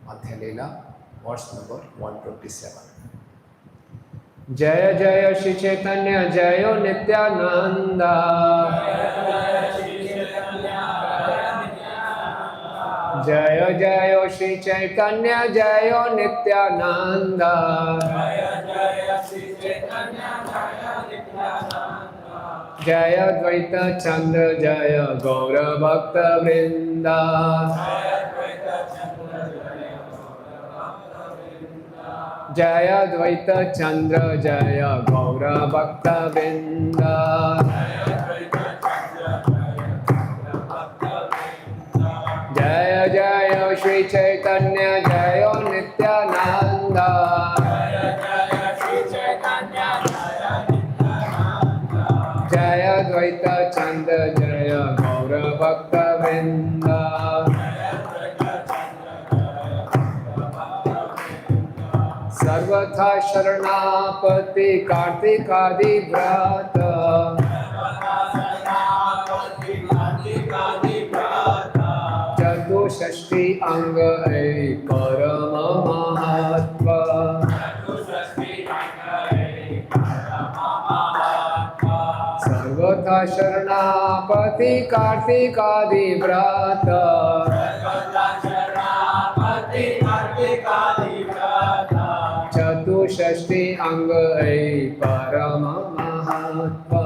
Madhya Leela, verse number 127. Jaya Jaya Shri Chaitanya Jaya Nityananda. Jaya Jaya Shri Chaitanya Jaya Nityananda. Jaya Dvaita Chandra Jaya Gaura Bhakta Vrinda. Jaya Dvaita Chandra Jaya Gaura Bhakta Vrinda. Jaya Jaya Shri Chaitanya Jaya Nityananda. Jaya Dvaita Chandra Jaya Gaura Bhakta Vrinda. Sarvatha Sharanapati Kartik Adi Vrata. Shashti Anga Parama Mahatma. Sarvatha Sharanapati Kartikadi Vrata. Shashti Anga Parama Mahatma.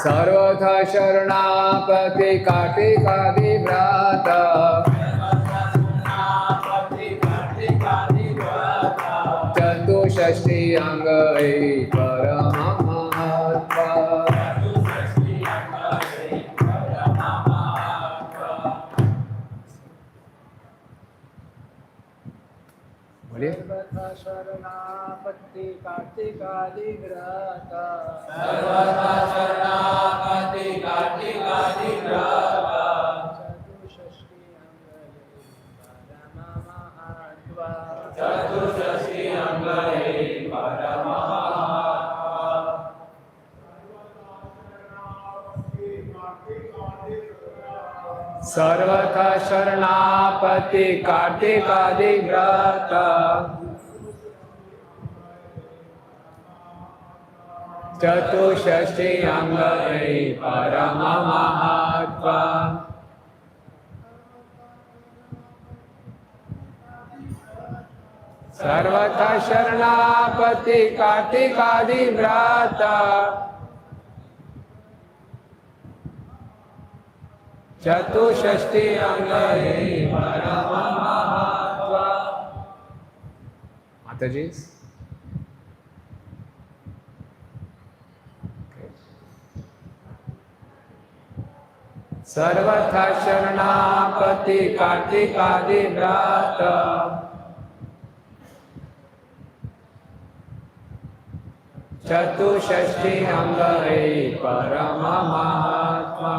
Sarvatha Sharanapati Kartikadi Vrata. Shashti Anga Parama Mahatma. Sarvatha Sharanapati Kartikadi Vrata. Sarvatha Sharanapati Kartikadi Vrata. Chatushashti Angaye Parama Mahatma. Sarvatha Sharanapati Kartikadi Vrata. Chatushashti Angaye Parama Mahatma. Sarvatha Sharanapati Kartikadi Vrata. Chatushashti Angaye Parama Mahatma. Mataji's. Sarvatha Sharanapati Kartikadi Vrata. Chatushashti Angaye Parama Mahatma.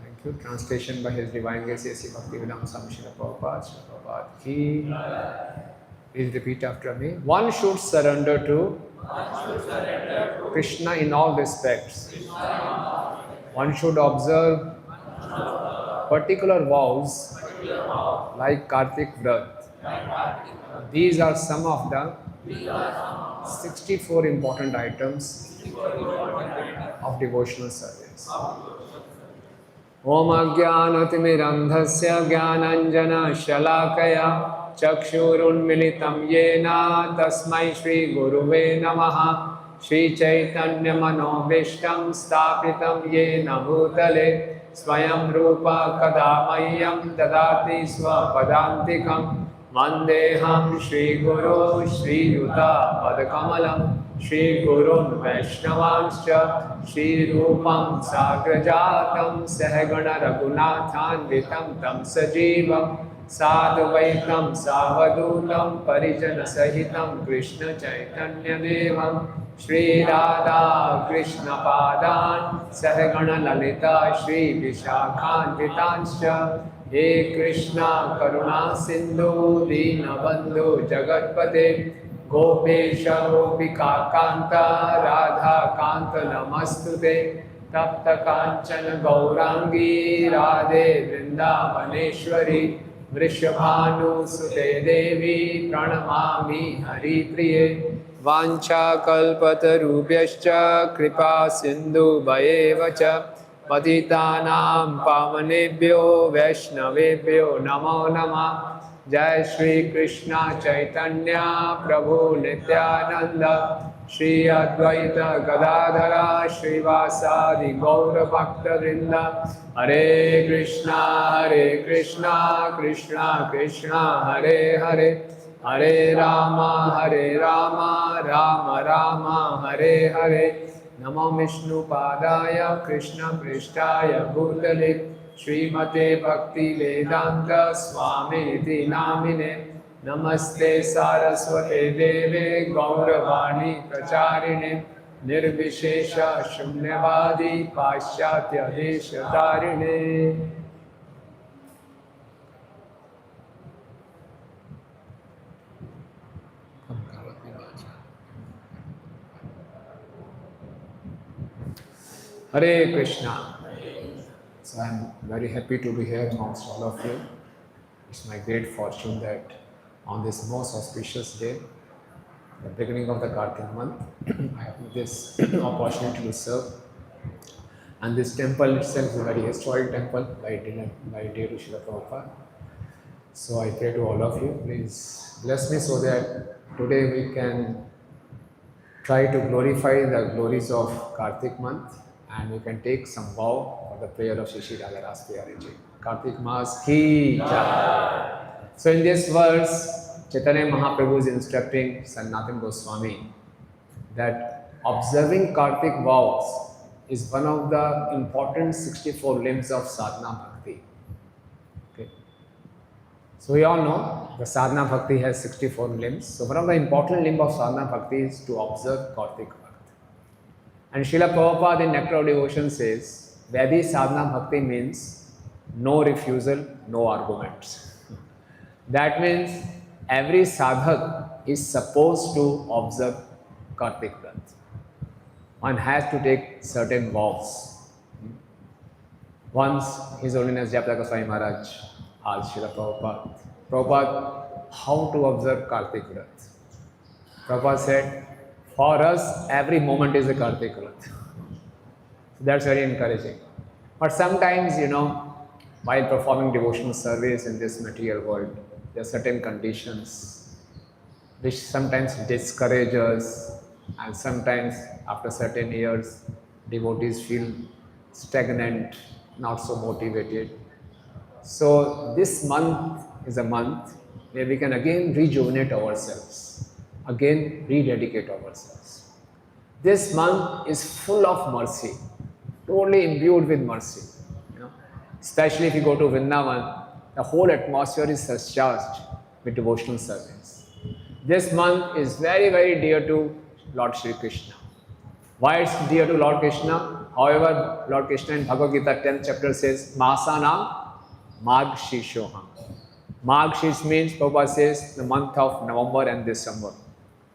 Thank you. Translation by His Divine Grace A.C. Bhaktivedanta Swami Srila Prabhupada. Srila Prabhupada ki. Please repeat after me. One should surrender to Krishna in all respects. One should observe particular vows like Kartik Vrat. These are some of the 64 important items of devotional service. Om Ajnanatimidandhasya Jnananjana Shalakaya Chakshurunmilitam Yena Tasmai Shri Guruve Namaha. Shri Chaitanya Manobishtam Stapitam Yena Bhutale Swayam Rupa Kadamayyam Dadati Swapadantikam. Vandeham Shri Guru Shri Yuta Padakamalam. Shri Gurun Vaishnavanscha Shri Rupam Sagrajatam Sahagana Raghunathan Vitam Tam Sajivam Sadhvaitam Savadutam Parijana Sahitam Krishna Chaitanya Devam Shri Radha Krishna Padan Sahagana Lalita Shri Vishakhan Vitanscha He Krishna Karuna Sindhu Dinabandhu Jagatpate Gopesha Gopika Kanta Radha Kanta Namastute Tapta Kanchana Gaurangi Radhe Vrindavaneshwari Vrishabhanu Sute Devi Pranamami Hari Priye Vancha Kalpatarubhyascha Kripa Sindhu Bhayevacha Patitanam Pavanebhyo Vaishnavebhyo Namo Namah Jai Shri Krishna Chaitanya Prabhu Nityananda Shri Advaita Gadadhara Srivasadi Gaura Bhakta Vrinda Hare Krishna Krishna Krishna Hare Hare Hare Rama Rama Rama Hare Hare Namo Vishnu Padaya Krishna Prishtaya Bhutale Srimate Bhakti Vedanta Swami Iti Namine Namaste Saraswate Deve Gauravani Pracharine Nirvishesha Shunyavadi Paschatya Deshatarine. Hare Krishna. So I am very happy to be here amongst all of you. It's my great fortune that on this most auspicious day, the beginning of the Kartik month, I have this opportunity to serve. And this temple itself is a very historic temple by dear Srila Prabhupada. So I pray to all of you, please bless me so that today we can try to glorify the glories of Kartik month and we can take some vow for the prayer of Shri Radha Ras Pyari Ji. Kartik Maas ki jai. So in this verse, Chaitanya Mahaprabhu is instructing Sanatana Goswami that observing Kartik vows is one of the important 64 limbs of sadhana bhakti. Okay. So we all know the sadhana bhakti has 64 limbs. So one of the important limbs of sadhana bhakti is to observe Kartik Bhakti. And Srila Prabhupada in Nectar of Devotion says, Vedi sadhana bhakti means no refusal, no arguments. That means every sadhak is supposed to observe Kartik Vrat. One has to take certain vows. Once His Holiness Jayapataka Goswami Maharaj asked Srila Prabhupada, Prabhupada, how to observe Kartik Vrat? Prabhupada said, for us, every moment is a Kartik Vrat. So that's very encouraging. But sometimes, while performing devotional service in this material world, there are certain conditions which sometimes discourage us, and sometimes after certain years, devotees feel stagnant, not so motivated. So this month is a month where we can again rejuvenate ourselves, again rededicate ourselves. This month is full of mercy, totally imbued with mercy. Especially if you go to Vrindavan, the whole atmosphere is surcharged with devotional service. This month is very, very dear to Lord Shri Krishna. Why it's dear to Lord Krishna? However, Lord Krishna in Bhagavad Gita 10th chapter says, Masanam Maghshishoham. Maghshish means, Prabhupada says, the month of November and December.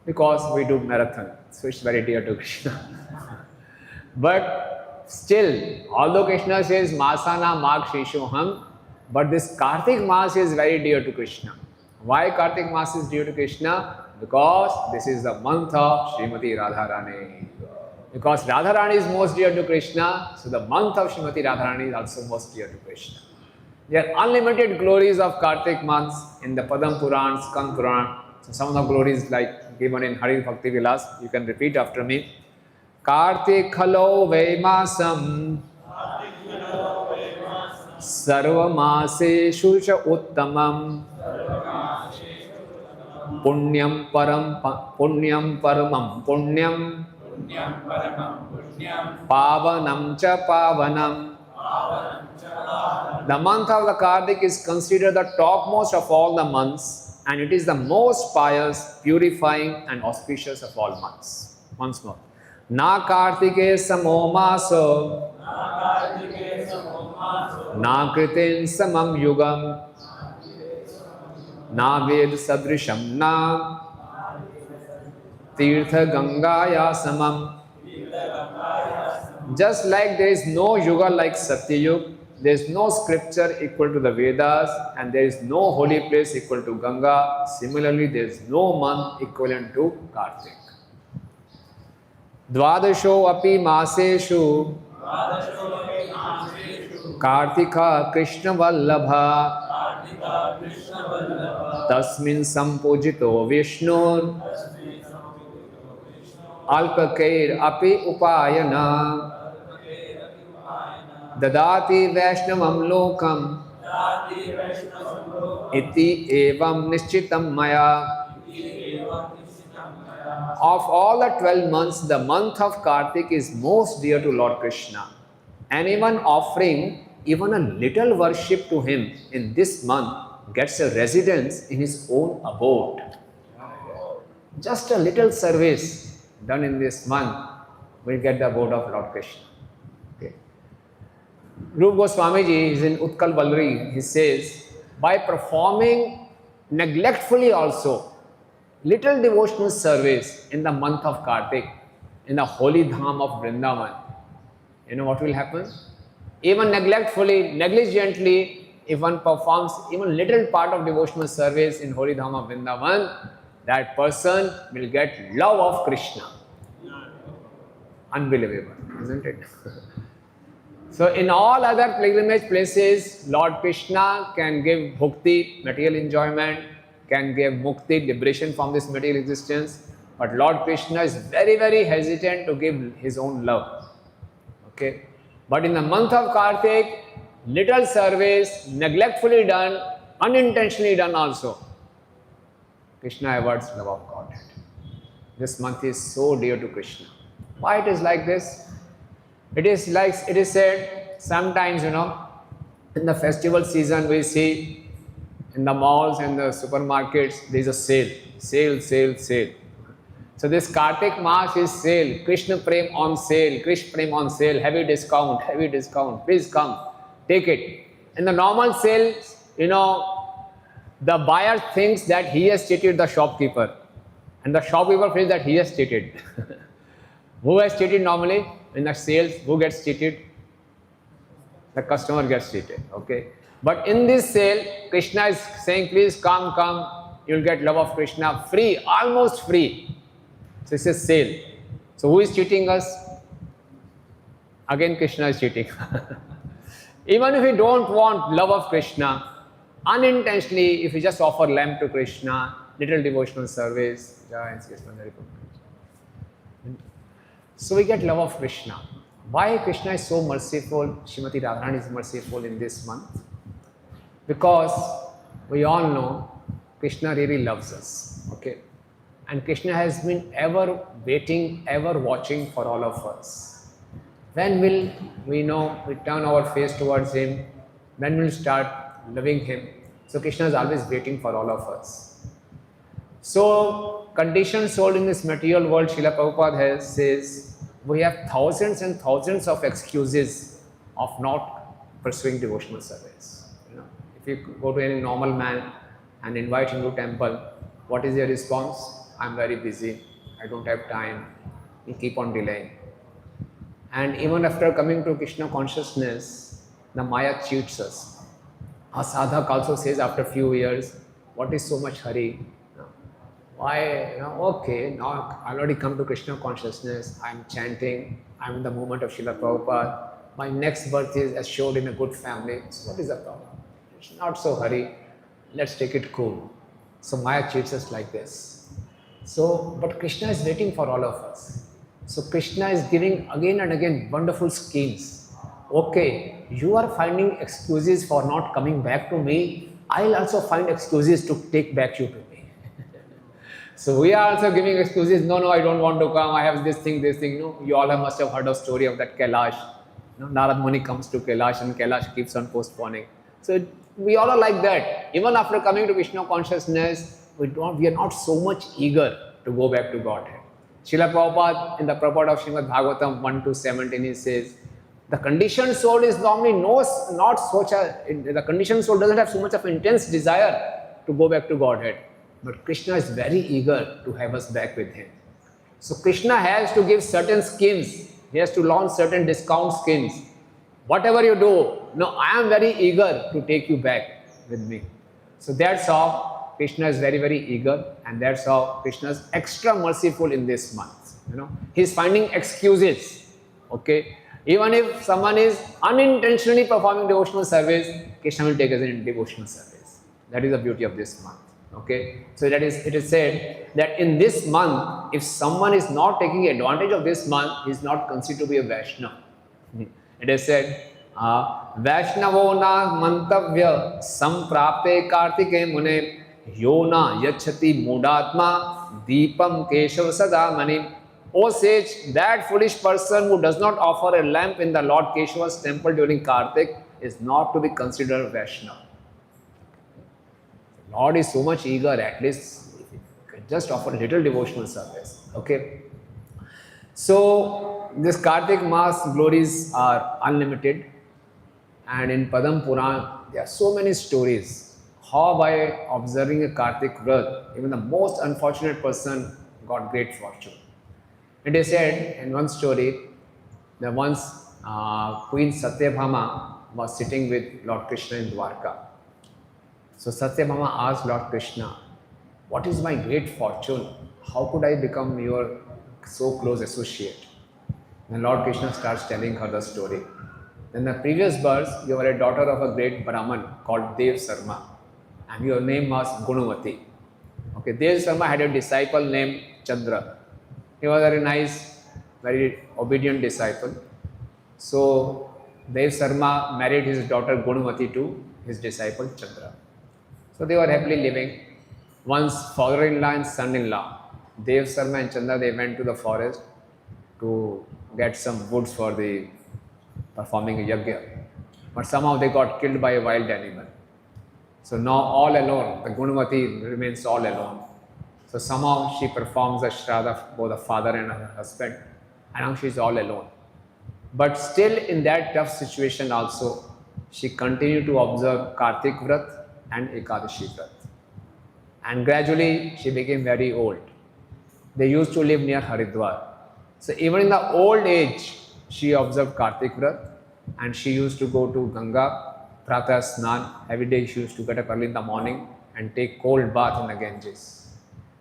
Because we do marathon, so it's very dear to Krishna. But still, although Krishna says Masana Maghshishoham, but this Kartik Maas is very dear to Krishna. Why Kartik Maas is dear to Krishna? Because this is the month of Srimati Radharani. Because Radharani is most dear to Krishna, so the month of Srimati Radharani is also most dear to Krishna. There are unlimited glories of Kartik months in the Padam Puran, Skand Puran. So some of the glories like given in Hari Bhakti Vilas, you can repeat after me. Kartik Khalo Vaimasam Sarva Maseshu Cha Uttamam Punyam Paramam Punyam Pavanam Cha Pavanam. The month of the Kartik is considered the topmost of all the months, and it is the most pious, purifying and auspicious of all months. Once more. Na Kartike Samo Maso Na Kritin Samam Yugam Na Ved Sadrisham Na Tirtha Gangaya Samam Just like there is no yuga like Satyayug, there is no scripture equal to the Vedas, and there is no holy place equal to Ganga. Similarly, there is no month equivalent to Kartik. Dvadasho api maseshu Kartika Krishna Vallabha Tasmin Sampujito Vishnur Alpakair api upayana Dadati Vaishnavam lokam iti evam nishchitam maya. Of all the 12 months, the month of Kartik is most dear to Lord Krishna. Anyone offering even a little worship to him in this month gets a residence in his own abode. Just a little service done in this month will get the abode of Lord Krishna. Okay. Rupa Goswamiji is in Utkal Balri. He says, by performing neglectfully also little devotional service in the month of Kartik, in the holy dham of Vrindavan, you know what will happen? Even neglectfully, negligently, if one performs even little part of devotional service in holy dham of Vrindavan, that person will get love of Krishna. Unbelievable, isn't it? So in all other pilgrimage places, Lord Krishna can give bhukti, material enjoyment, can give mukti, liberation from this material existence. But Lord Krishna is very, very hesitant to give his own love. Okay? But in the month of Kartik, little service, neglectfully done, unintentionally done also, Krishna awards love of Godhead. This month is so dear to Krishna. Why it is like this? It is like it is said, sometimes, you know, in the festival season we see in the malls and the supermarkets, there is a sale. So this Kartik Mass is sale, Krishna Prem on sale, Krishna Prem on sale, heavy discount, please come, take it. In the normal sales, you know, the buyer thinks that he has cheated the shopkeeper, and the shopkeeper feels that he has cheated. Who has cheated normally? In the sales, who gets cheated? The customer gets cheated, okay? But in this sale, Krishna is saying, please come, you'll get love of Krishna free, almost free. So it's a sale. So who is cheating us? Again, Krishna is cheating. Even if we don't want love of Krishna, unintentionally, if we just offer lamp to Krishna, little devotional service, so we get love of Krishna. Why Krishna is so merciful, Srimati Radharani is merciful in this month? Because we all know Krishna really loves us, okay? And Krishna has been ever waiting, ever watching for all of us. When will we turn our face towards him? When we'll start loving him? So Krishna is always waiting for all of us. So conditioned soul in this material world, Srila Prabhupada says, we have thousands and thousands of excuses of not pursuing devotional service. You know, if you go to any normal man and invite him to temple, what is your response? I'm very busy, I don't have time, we keep on delaying. And even after coming to Krishna consciousness, the Maya cheats us. A sadhak also says after a few years, what is so much hurry? Why, okay, now I already come to Krishna consciousness, I'm chanting, I'm in the movement of Srila Prabhupada, my next birth is assured in a good family, so what is the problem? It's not so hurry, let's take it cool. So Maya cheats us like this. So, but Krishna is waiting for all of us. So Krishna is giving again and again wonderful schemes. Okay, you are finding excuses for not coming back to me, I'll also find excuses to take back you to me. So we are also giving excuses, no, I don't want to come, I have this thing. No, you all must have heard a story of that Kailash. Narad Muni comes to Kailash and Kailash keeps on postponing. So we all are like that. Even after coming to Krishna consciousness, we are not so much eager to go back to Godhead. Srila Prabhupada in the purport of Srimad Bhagavatam 1-17, he says, the conditioned soul is normally the conditioned soul doesn't have so much of intense desire to go back to Godhead. But Krishna is very eager to have us back with him. So Krishna has to give certain schemes he has to launch certain discount schemes. Whatever you do, no, I am very eager to take you back with me. So that's how Krishna is very, very eager, and that's how Krishna is extra merciful in this month. He's finding excuses. Okay, even if someone is unintentionally performing devotional service, Krishna will take us in devotional service. That is the beauty of this month. Okay, so it is said that in this month, if someone is not taking advantage of this month, he is not considered to be a Vaishnava. It is said, Vaishnavo na mantavya samprapte kartike mune yona yachati mudatma deepam keshav sada mani. O sage, that foolish person who does not offer a lamp in the Lord Keshava's temple during Kartik is not to be considered Vaishnava. Lord is so much eager, at least just offer a little devotional service. Okay. So this Kartik Mass glories are unlimited, and in Padam Puran there are so many stories how by observing a Kartik Vrat, even the most unfortunate person got great fortune. It is said in one story that once Queen Satyabhama was sitting with Lord Krishna in Dwarka. So Satyabhama asked Lord Krishna, what is my great fortune? How could I become your so close associate? Then Lord Krishna starts telling her the story. In the previous verse, you were a daughter of a great Brahman called Dev Sarma, and your name was Gunavati. Okay, Dev Sarma had a disciple named Chandra. He was a very nice, very obedient disciple. So Dev Sarma married his daughter Gunavati to his disciple Chandra. So they were happily living. Once father-in-law and son-in-law, Dev Sarma and Chandra, they went to the forest to get some woods for the performing a yajna. But somehow they got killed by a wild animal. So now all alone, the Gunavati remains all alone. So somehow she performs a shraddha for the father and her husband, and now she is all alone. But still in that tough situation also, she continued to observe Kartik Vrat and Ekadashi Vrat. And gradually she became very old. They used to live near Haridwar. So even in the old age, she observed Kartik Vrat, and she used to go to Ganga, Pratah Snan. Every day she used to get up early in the morning and take cold bath in the Ganges.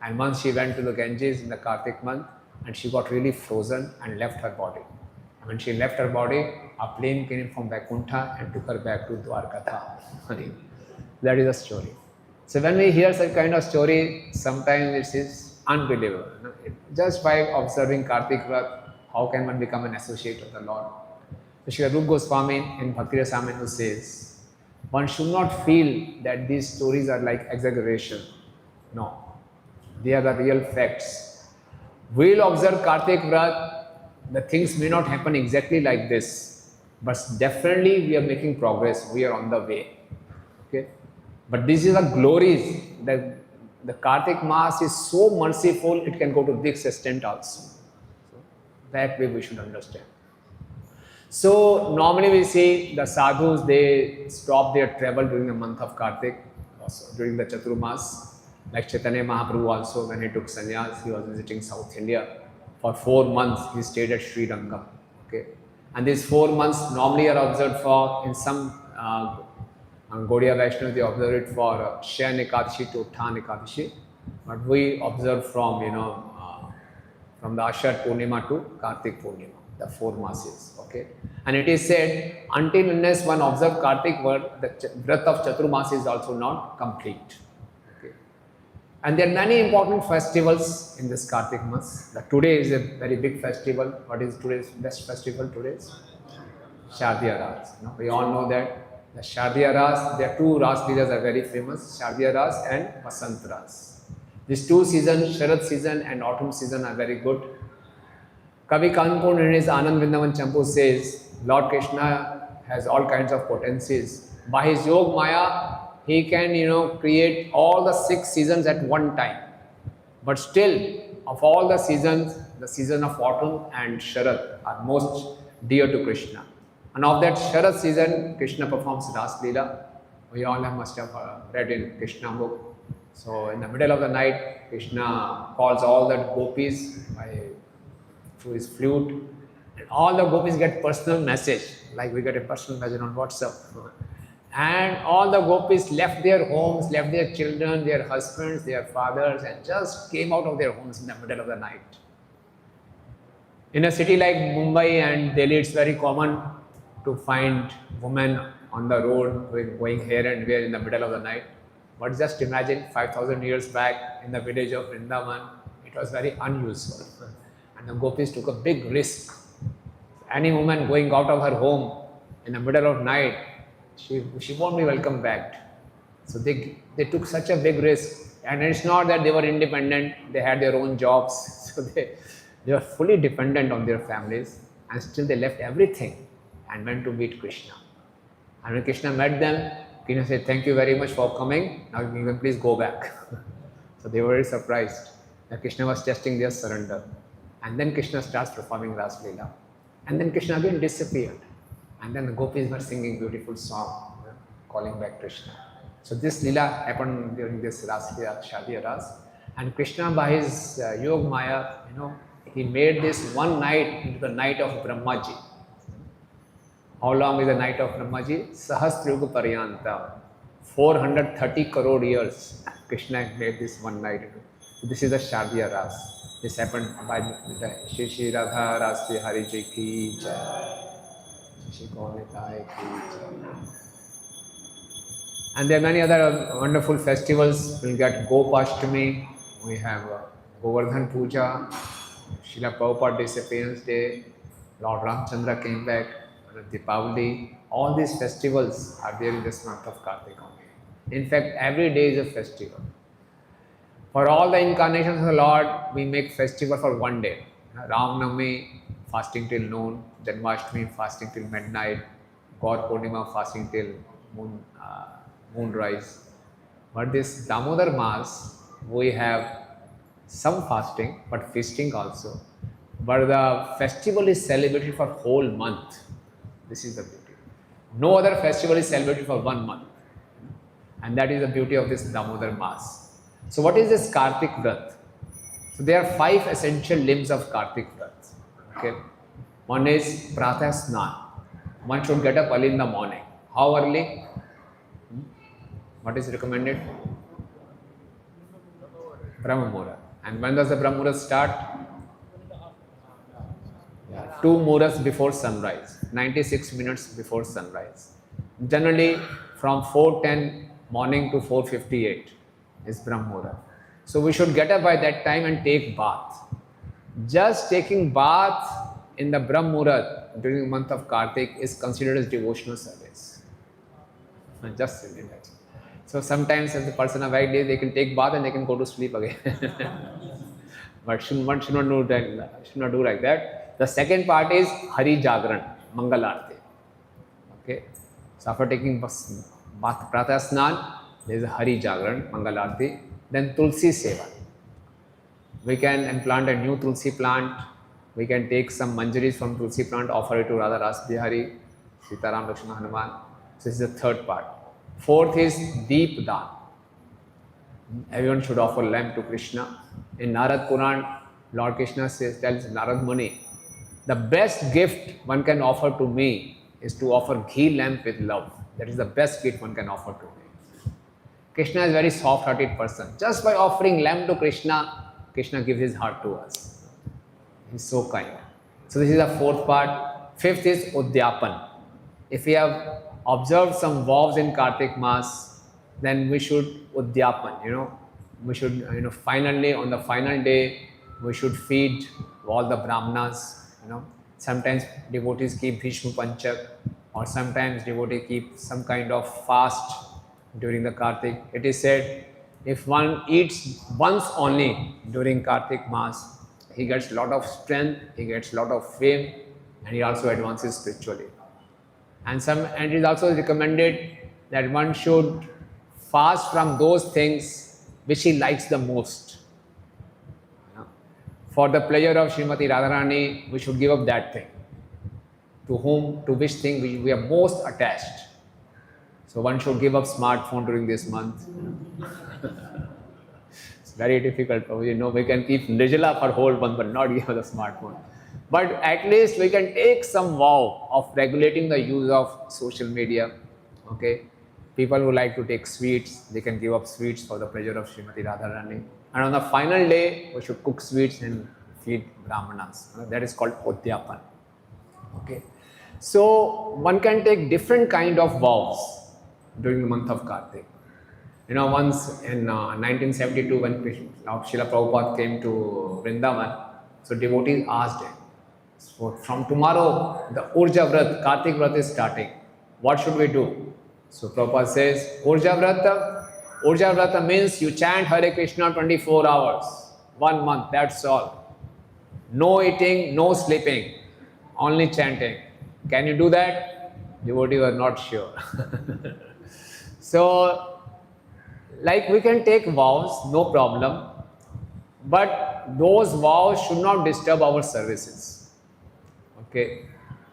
And once she went to the Ganges in the Kartik month, and she got really frozen and left her body. And when she left her body, a plane came from Vaikuntha and took her back to Dwarkatha. That is the story. So when we hear such kind of story, sometimes it is unbelievable. Just by observing Kartik Vrat, how can one become an associate of the Lord? So Srila Rupa Goswami in Bhakti Rasamrita says, one should not feel that these stories are like exaggeration. No. They are the real facts. We will observe Kartik Vrat, the things may not happen exactly like this, but definitely we are making progress, we are on the way. Okay? But this is the glories, that the Kartik Mass is so merciful, it can go to this extent also. So that way we should understand. So normally we see the sadhus, they stop their travel during the month of Kartik, also during the Chaturmas. Like Chaitanya Mahaprabhu also, when he took sannyas, he was visiting South India. For 4 months, he stayed at Sri Rangam. Okay? And these 4 months normally are observed for, in some Gaudiya Vaishnavas, they observe it for Shayan Ekadashi to Utthana Ekadashi. But we observe from, from the Ashad Purnima to Kartik Purnima, the 4 masses. Okay? And it is said, until unless one observes Kartik Vrat, the Vrat of Chaturmas is also not complete. And there are many important festivals in this Kartik Mas. Today is a very big festival. What is today's best festival? Today's Shardiya Ras. We all know that the Shardiya Ras, there are 2 Ras Leelas are very famous, Shardiya Ras and Vasant Ras. These 2 seasons, Sharad season and autumn season, are very good. Kavi Kanpur in his Anand Vrindavan Champu says, Lord Krishna has all kinds of potencies. By his Yog Maya, he can, create all the 6 seasons at one time. But still, of all the seasons, the season of autumn and Sharad are most dear to Krishna. And of that Sharad season, Krishna performs Ras Leela. We all must have read in Krishna book. So in the middle of the night, Krishna calls all the gopis through his flute, And all the gopis get personal message, like we get a personal message on WhatsApp. And all the gopis left their homes, left their children, their husbands, their fathers, and just came out of their homes in the middle of the night. In a city like Mumbai and Delhi, it's very common to find women on the road going here and there in the middle of the night. But just imagine 5,000 years back in the village of Vrindavan, it was very unusual. And the gopis took a big risk. Any woman going out of her home in the middle of night, she won't be welcome back. So they took such a big risk. And it's not that they were independent, they had their own jobs. So they were fully dependent on their families, and still they left everything and went to meet Krishna. And when Krishna met them, Krishna said, "Thank you very much for coming. Now you can please go back." So they were very surprised that Krishna was testing their surrender. And then Krishna starts performing Ras Leela. And then Krishna again disappeared. And then the gopis were singing beautiful song, calling back Krishna. So this Leela happened during this Ras Leela, Shadiya Ras. And Krishna, by his Yog Maya, he made this one night into the night of Brahmaji. How long is the night of Brahmaji? Sahasrayuga Paryanta. 430 crore years. Krishna made this one night. So this is the Shadiya Ras. This happened by the Shri Radha Rasti Hari Ji Ki Jai. Shri Gauritai Ki Jai. And there are many other wonderful festivals. We'll get Gopashtami. We have Govardhan Puja, Srila Prabhupada Disappearance Day, Lord Ramchandra came back, Deepavali. All these festivals are there in this month of Kartik only. In fact, every day is a festival. For all the incarnations of the Lord, we make festival for one day. Ram Navami, fasting till noon, Janmashtami, fasting till midnight, Gaur Purnima, fasting till moonrise. But this Damodar Maas, we have some fasting, but feasting also. But the festival is celebrated for whole month. This is the beauty. No other festival is celebrated for 1 month. And that is the beauty of this Damodar Maas. So what is this Kartik Vrat? So there are 5 essential limbs of Kartik Vrat. Okay. One is Pratah Snan. One should get up early in the morning. How early? What is recommended? Brahma Muhurt. And when does the Brahma Muhurt start? 2 Muhurts before sunrise, 96 minutes before sunrise. Generally from 4:10 morning to 4:58 is Brahma Muhurt. So we should get up by that time and take bath. Just taking bath in the Brahma Muhurt during the month of Kartik is considered as devotional service. Just saying that. So sometimes if the person are very lazy, they can take bath and they can go to sleep again. But one should not do like that. The second part is Hari Jagran, Mangal Aarti. Okay. So after taking bath, Pratah Snan, there is a Hari Jagran, Mangal Aarti. Then Tulsi Seva. We can implant a new Tulsi plant. We can take some manjaris from Tulsi plant, offer it to Radha Ras Bihari, Sitaram Lakshmana Hanuman. So this is the third part. Fourth is Deep Dan. Everyone should offer lamp to Krishna. In Narad Puran, Lord Krishna tells Narad Muni, the best gift one can offer to me is to offer ghee lamp with love. That is the best gift one can offer to me. Krishna is a very soft-hearted person. Just by offering lamp to Krishna, Krishna gives his heart to us. He is so kind. So this is the fourth part. Fifth is Udyapan. If we have observed some vows in Kartik Maas, then we should Udyapan, we should, finally on the final day, we should feed all the Brahmanas, Sometimes devotees keep Bhishma Panchak, or sometimes devotees keep some kind of fast during the Kartik. It is said, if one eats once only during Kartik Maas, he gets a lot of strength, he gets a lot of fame, and he also advances spiritually. And it is also recommended that one should fast from those things which he likes the most. For the pleasure of Srimati Radharani, we should give up that thing. To which thing we are most attached. So one should give up smartphone during this month. It's very difficult. We can keep Nirjala for whole month, but not give up the smartphone. But at least we can take some vow of regulating the use of social media. Okay, people who like to take sweets, they can give up sweets for the pleasure of Srimati Radharani. And on the final day, we should cook sweets and feed brahmanas. That is called Odhyapan. Okay, so one can take different kind of vows during the month of Kartik. Once in 1972, when Srila Prabhupada came to Vrindavan, so devotees asked him, so from tomorrow, the Urja Vrat, Kartik Vrat is starting. What should we do? So Prabhupada says, Urja Vrata means you chant Hare Krishna 24 hours, 1 month, that's all. No eating, no sleeping, only chanting. Can you do that? Devotees were not sure. So, like we can take vows, no problem, but those vows should not disturb our services. Okay,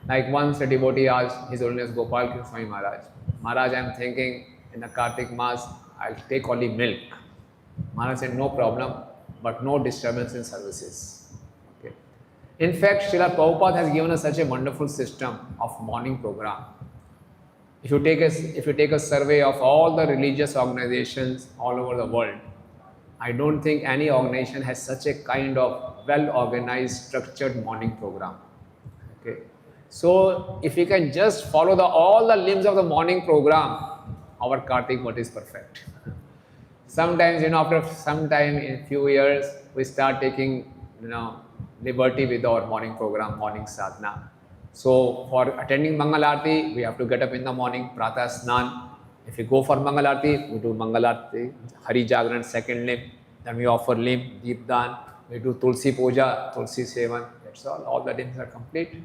like once a devotee asked His Holiness Gopal Krishna Swami Maharaj, Maharaj, I am thinking in the Kartik Mass, I'll take only milk. Maharaj said, no problem, but no disturbance in services. Okay. In fact, Srila Prabhupada has given us such a wonderful system of morning program. If you take a survey of all the religious organizations all over the world, I don't think any organization has such a kind of well-organized, structured morning program. Okay. So, if we can just follow all the limbs of the morning program, our Kartik Vat is perfect. Sometimes, after some time, in few years, we start taking, liberty with our morning program, morning sadhana. So, for attending Mangal Aarti, we have to get up in the morning, Pratah Snan. If we go for Mangal Aarti, we do Mangal Aarti, Hari Jagran, second limb. Then we offer limb, Deep Dan. We do Tulsi Puja, Tulsi Sevan. That's all the limbs are complete.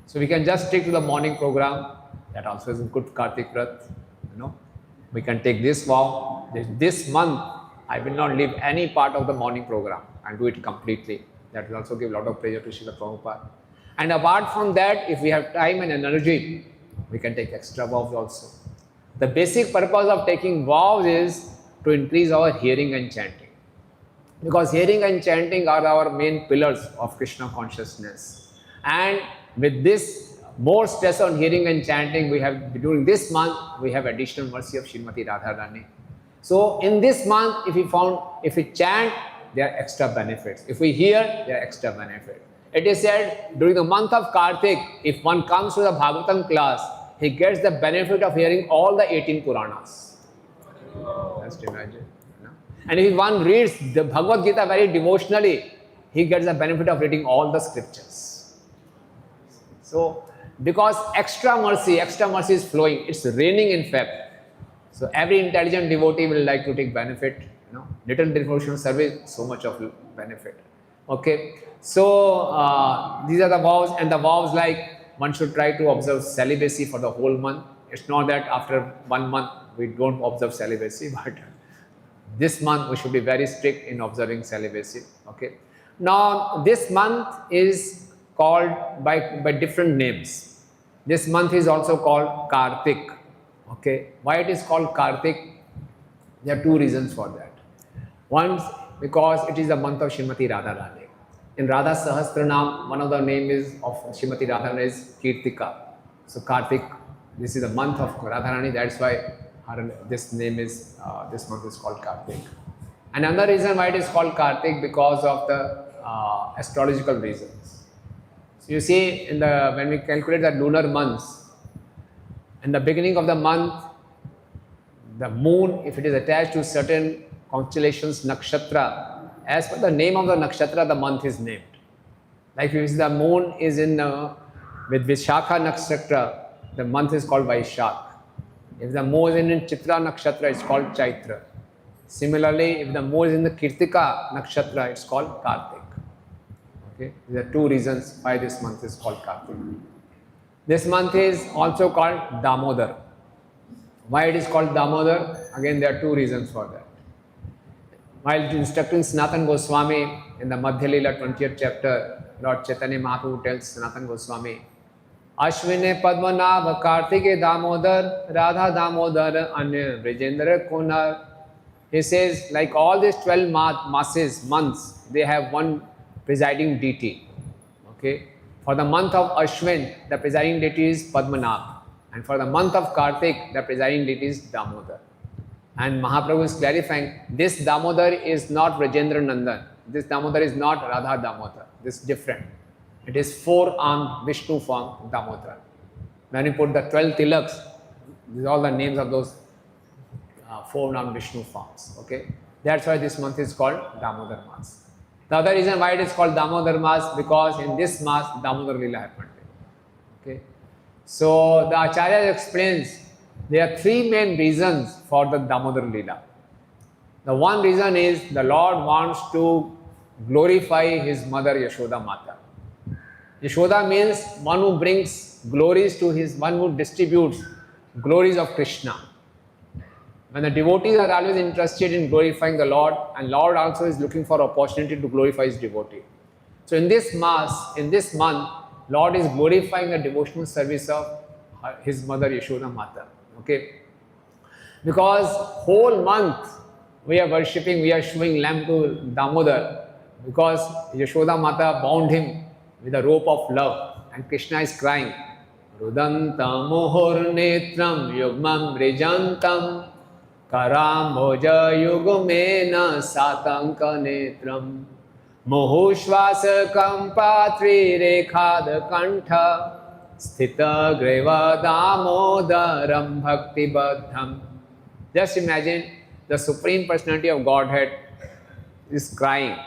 So, we can just stick to the morning program. That also is a good Kartik Vrat. We can take this vow. This month, I will not leave any part of the morning program and do it completely. That will also give a lot of pleasure to Srila Prabhupada. And apart from that, if we have time and energy, we can take extra vows also. The basic purpose of taking vows is to increase our hearing and chanting. Because hearing and chanting are our main pillars of Krishna consciousness. And with this more stress on hearing and chanting, we have during this month, we have additional mercy of Srimati Radharani. So in this month, if we chant, there are extra benefits. If we hear, there are extra benefits. It is said during the month of Kartik, if one comes to the Bhagavatam class, he gets the benefit of hearing all the 18 Puranas. Just imagine. And if one reads the Bhagavad Gita very devotionally, he gets the benefit of reading all the scriptures. So, because extra mercy is flowing, it's raining in fact. So every intelligent devotee will like to take benefit, little devotional service, so much of benefit. Okay, so these are the vows, and the vows like one should try to observe celibacy for the whole month. It's not that after 1 month we don't observe celibacy, but this month we should be very strict in observing celibacy. Okay, now this month is called by different names. This month is also called Kartik. Okay, why it is called Kartik? There are two reasons for that. One, because it is the month of Srimati Radharani. In Radha Sahasranam, one of the names of Srimati Radharani is Kirtika. So Kartik, this is the month of Radharani. That's why this month is called Kartik. And another reason why it is called Kartik, because of the astrological reasons. So you see, when we calculate the lunar months, in the beginning of the month, the moon, if it is attached to certain constellations, nakshatra, as per the name of the nakshatra, the month is named. Like if the moon is with Vishakha nakshatra, the month is called Vaishakh. If the moon is in Chitra nakshatra, it's called Chaitra. Similarly, if the moon is in the Kirtika nakshatra, it's called Kartik. Okay, there are two reasons why this month is called Kartik. This month is also called Damodar. Why it is called Damodar? Again, there are two reasons for that. While instructing Sanatana Goswami in the Madhya Leela 20th chapter, Lord Chaitanya Mahaprabhu tells Sanatana Goswami, Ashwine Padmanabha Kartike Damodar, Radha Damodar, Anya Vrijendra Kunar. He says, like all these 12 months, they have one presiding deity. Okay. For the month of Ashwin, the presiding deity is Padmanabh. And for the month of Kartik, the presiding deity is Damodar. And Mahaprabhu is clarifying, this Damodar is not Rajendra Nandan. This Damodar is not Radha Damodar. This is different. It is four-armed Vishnu form Damodar. When you put the 12 tilaks, these are all the names of those four-armed Vishnu forms. Okay, that's why this month is called Damodar Mas. The other reason why it is called Damodar Mas, because in this Mas Damodar Leela happened. Okay, so the Acharya explains there are three main reasons for the Damodar Leela. The one reason is the Lord wants to glorify his mother Yashoda Mata. Yashoda means one who brings glories to his, one who distributes glories of Krishna. When the devotees are always interested in glorifying the Lord, and Lord also is looking for opportunity to glorify his devotee. So in this Mass, in this month, Lord is glorifying the devotional service of his mother Yashoda Mata. Okay? Because whole month we are worshipping, we are showing lamb to Damodar, because Yashoda Mata bound him with a rope of love, and Krishna is crying, Rudantam mohor netram yugmam brijantam karam bhoja yugumena satanka netram mohushvasakam patri rekhad kantha sthita greva damodaram bhakti baddham. Just imagine the Supreme Personality of Godhead is crying.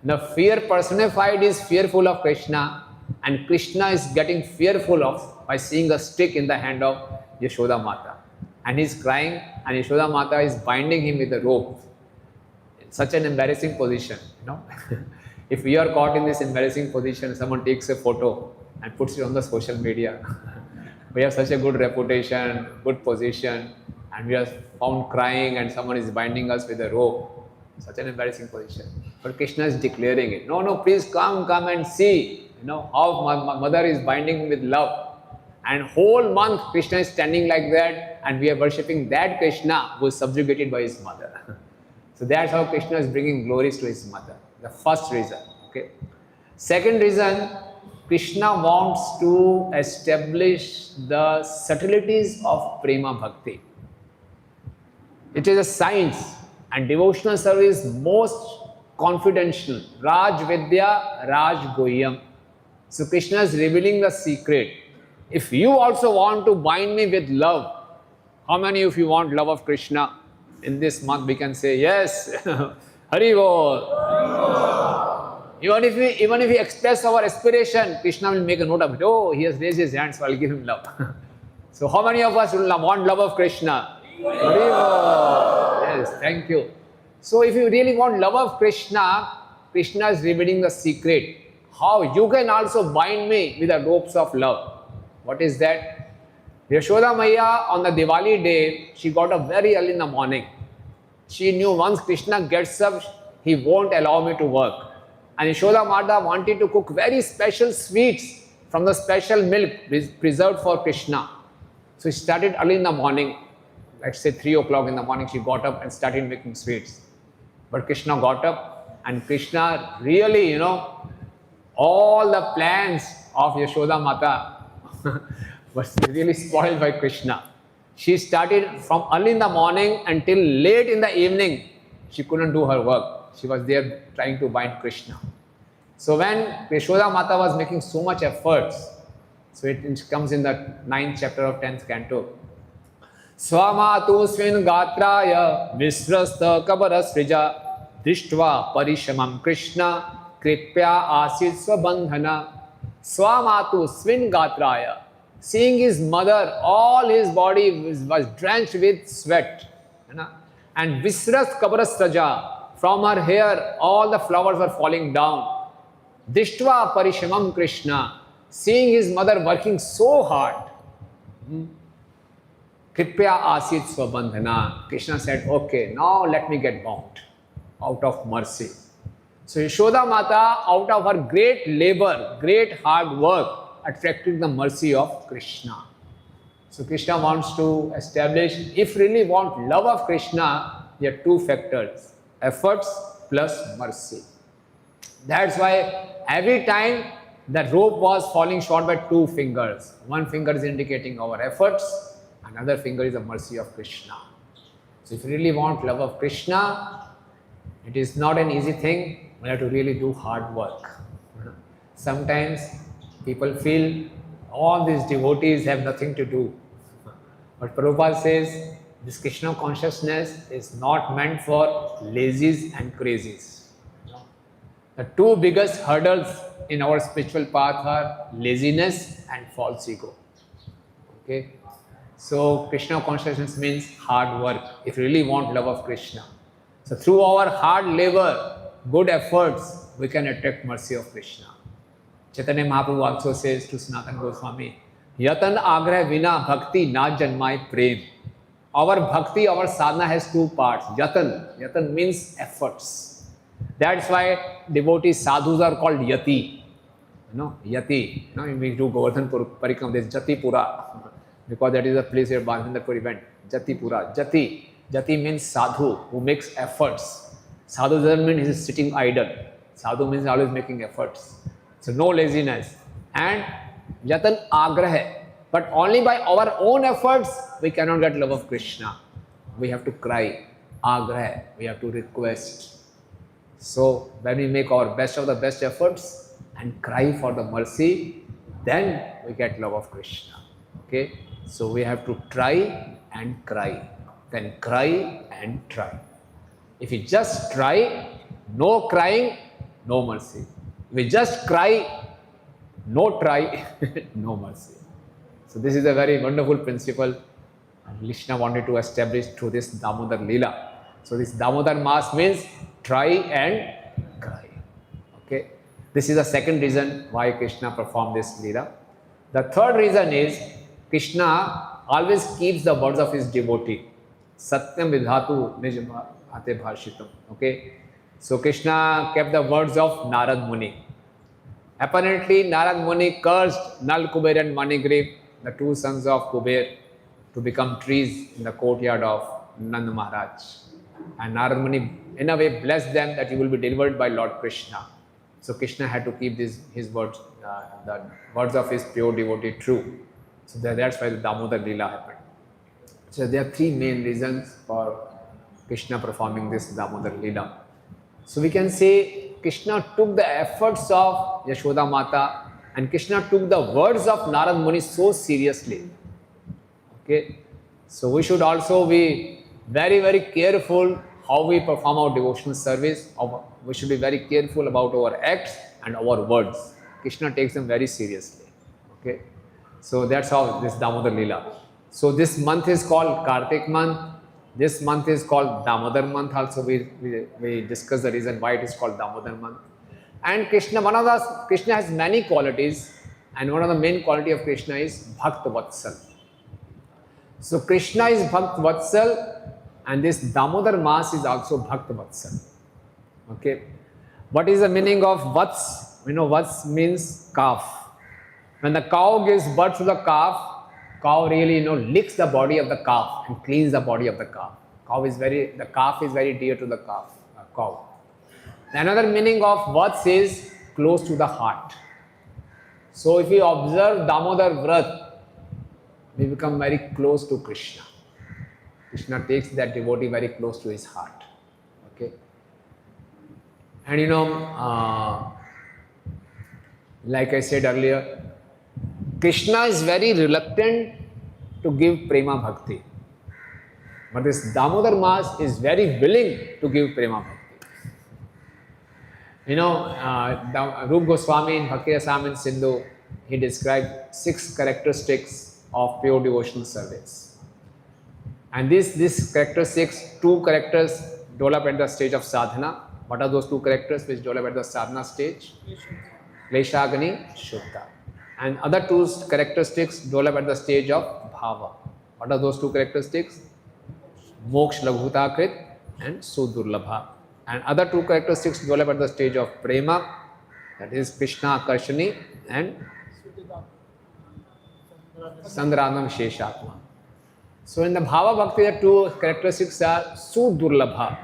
The fear personified is fearful of Krishna, and Krishna is getting fearful of by seeing a stick in the hand of Yashoda Mata. And he is crying, and Yashoda Mata is binding him with a rope. It's such an embarrassing position, you know. If we are caught in this embarrassing position, someone takes a photo and puts it on the social media. We have such a good reputation, good position, and we are found crying and someone is binding us with a rope. Such an embarrassing position. But Krishna is declaring it. No, please come and see. You know, how my mother is binding me with love. And whole month Krishna is standing like that, and we are worshipping that Krishna who is subjugated by his mother. So that's how Krishna is bringing glories to his mother. The first reason. Okay. Second reason, Krishna wants to establish the subtleties of Prema Bhakti. It is a science, and devotional service most confidential. Raj Vidya, Raj Goyam. So Krishna is revealing the secret. If you also want to bind me with love, how many of you want love of Krishna? In this month we can say yes. Hare Bol. Even if we express our aspiration, Krishna will make a note of it. Oh, he has raised his hand, so I'll give him love. So how many of us want love of Krishna? Hare Bol. Yes, thank you. So if you really want love of Krishna, Krishna is revealing the secret. How you can also bind me with the ropes of love. What is that? Yashoda Maya on the Diwali day, she got up very early in the morning. She knew once Krishna gets up, he won't allow me to work. And Yashoda Mata wanted to cook very special sweets from the special milk preserved for Krishna. So she started early in the morning. Let's say 3 o'clock in the morning, she got up and started making sweets. But Krishna got up, and Krishna really, all the plans of Yashoda Mata was really spoiled by Krishna. She started from early in the morning until late in the evening. She couldn't do her work. She was there trying to bind Krishna. So when Yashoda Mata was making so much efforts, so it comes in the 9th chapter of 10th canto. Swamatu swin gatraya visrasta kabarasrija dishtva parishamam Krishna kripya asid swabandhana. Swamatu swin gatraya. Seeing his mother, all his body was drenched with sweat. And visras kabarasraja, from her hair all the flowers were falling down. Dishtva parishamam Krishna, seeing his mother working so hard. Kripya asid swabandhana. Krishna said, okay, now let me get bound out of mercy. So Yashoda Mata, out of her great labor, great hard work, attracted the mercy of Krishna. So Krishna wants to establish, if really want love of Krishna, there are two factors, efforts plus mercy. That's why every time the rope was falling short by two fingers. One finger is indicating our efforts, another finger is the mercy of Krishna. So if you really want love of Krishna, it is not an easy thing. We have to really do hard work. Sometimes people feel all these devotees have nothing to do. But Prabhupada says this Krishna consciousness is not meant for lazies and crazies. The two biggest hurdles in our spiritual path are laziness and false ego. Okay? So Krishna consciousness means hard work if you really want love of Krishna. So through our hard labor, good efforts, we can attract mercy of Krishna. Chaitanya Mahaprabhu also says to Sanatana Goswami, Yatan agrah vina bhakti na janmai prem. Our bhakti, our sadhana has two parts. Yatan. Yatan means efforts. That's why devotees, sadhus are called yati. Yati. We do Govardhan Parikram, there is Jati Pura. Because that is a place where Bhagavatam event. Jati Pura. Jati. Jati means sadhu, who makes efforts. Sadhu doesn't mean he is sitting idle. Sadhu means always making efforts. So no laziness. And Yatan agrah. But only by our own efforts, we cannot get love of Krishna. We have to cry. Agrah. We have to request. So when we make our best of the best efforts and cry for the mercy, then we get love of Krishna. Okay? So we have to try and cry. Then cry and try. If you just try, no crying, no mercy. If you just cry, no try, no mercy. So this is a very wonderful principle Krishna wanted to establish through this Damodar Leela. So this Damodar Mass means try and cry. Okay. This is the second reason why Krishna performed this Leela. The third reason is Krishna always keeps the words of his devotee. Satyam vidhatu nijmate bhashitam. Okay. So Krishna kept the words of Narad Muni. Apparently Narad Muni cursed Nal Kuber and Manigriv, the two sons of Kuber, to become trees in the courtyard of Nand Maharaj. And Narad Muni in a way blessed them that you will be delivered by Lord Krishna. So Krishna had to keep his words, the words of his pure devotee true. So that's why the Damodar Leela happened. So there are three main reasons for Krishna performing this Damodar Leela. So we can say Krishna took the efforts of Yashoda Mata and Krishna took the words of Narad Muni so seriously. Okay. So we should also be very, very careful how we perform our devotional service. We should be very careful about our acts and our words. Krishna takes them very seriously. Okay. So that's how this Damodar Leela. So this month is called Kartik month. This month is called Damodar month. Also we discuss the reason why it is called Damodar month. And Krishna has many qualities, and one of the main quality of Krishna is Bhakt Vatsal. So Krishna is Bhakt Vatsal, and this Damodar Mass is also Bhakt Vatsal. Okay. What is the meaning of Vats? We know Vats means calf. When the cow gives birth to the calf, cow really licks the body of the calf and cleans the body of the calf. The calf is very dear to the cow. Another meaning of Vats is close to the heart. So if we observe Damodar Vrat, we become very close to Krishna. Krishna takes that devotee very close to his heart. Okay. And like I said earlier, Krishna is very reluctant to give Prema Bhakti. But this Damodar Mass is very willing to give Prema Bhakti. Rup Goswami in Bhakti Rasamrita Sindhu, he described 6 characteristics of pure devotional service. And this characteristics, 2 characters develop at the stage of sadhana. What are those 2 characters which develop at the sadhana stage? Kleshagani, Shuddha. And other 2 characteristics develop at the stage of bhava. What are those 2 characteristics? Moksha Laghutaakrit and Sudurlabha. And other 2 characteristics develop at the stage of prema, that is Krishna Akarshani and Sandranam Sheshatma. So in the bhava bhakti, the 2 characteristics are Sudurlabha.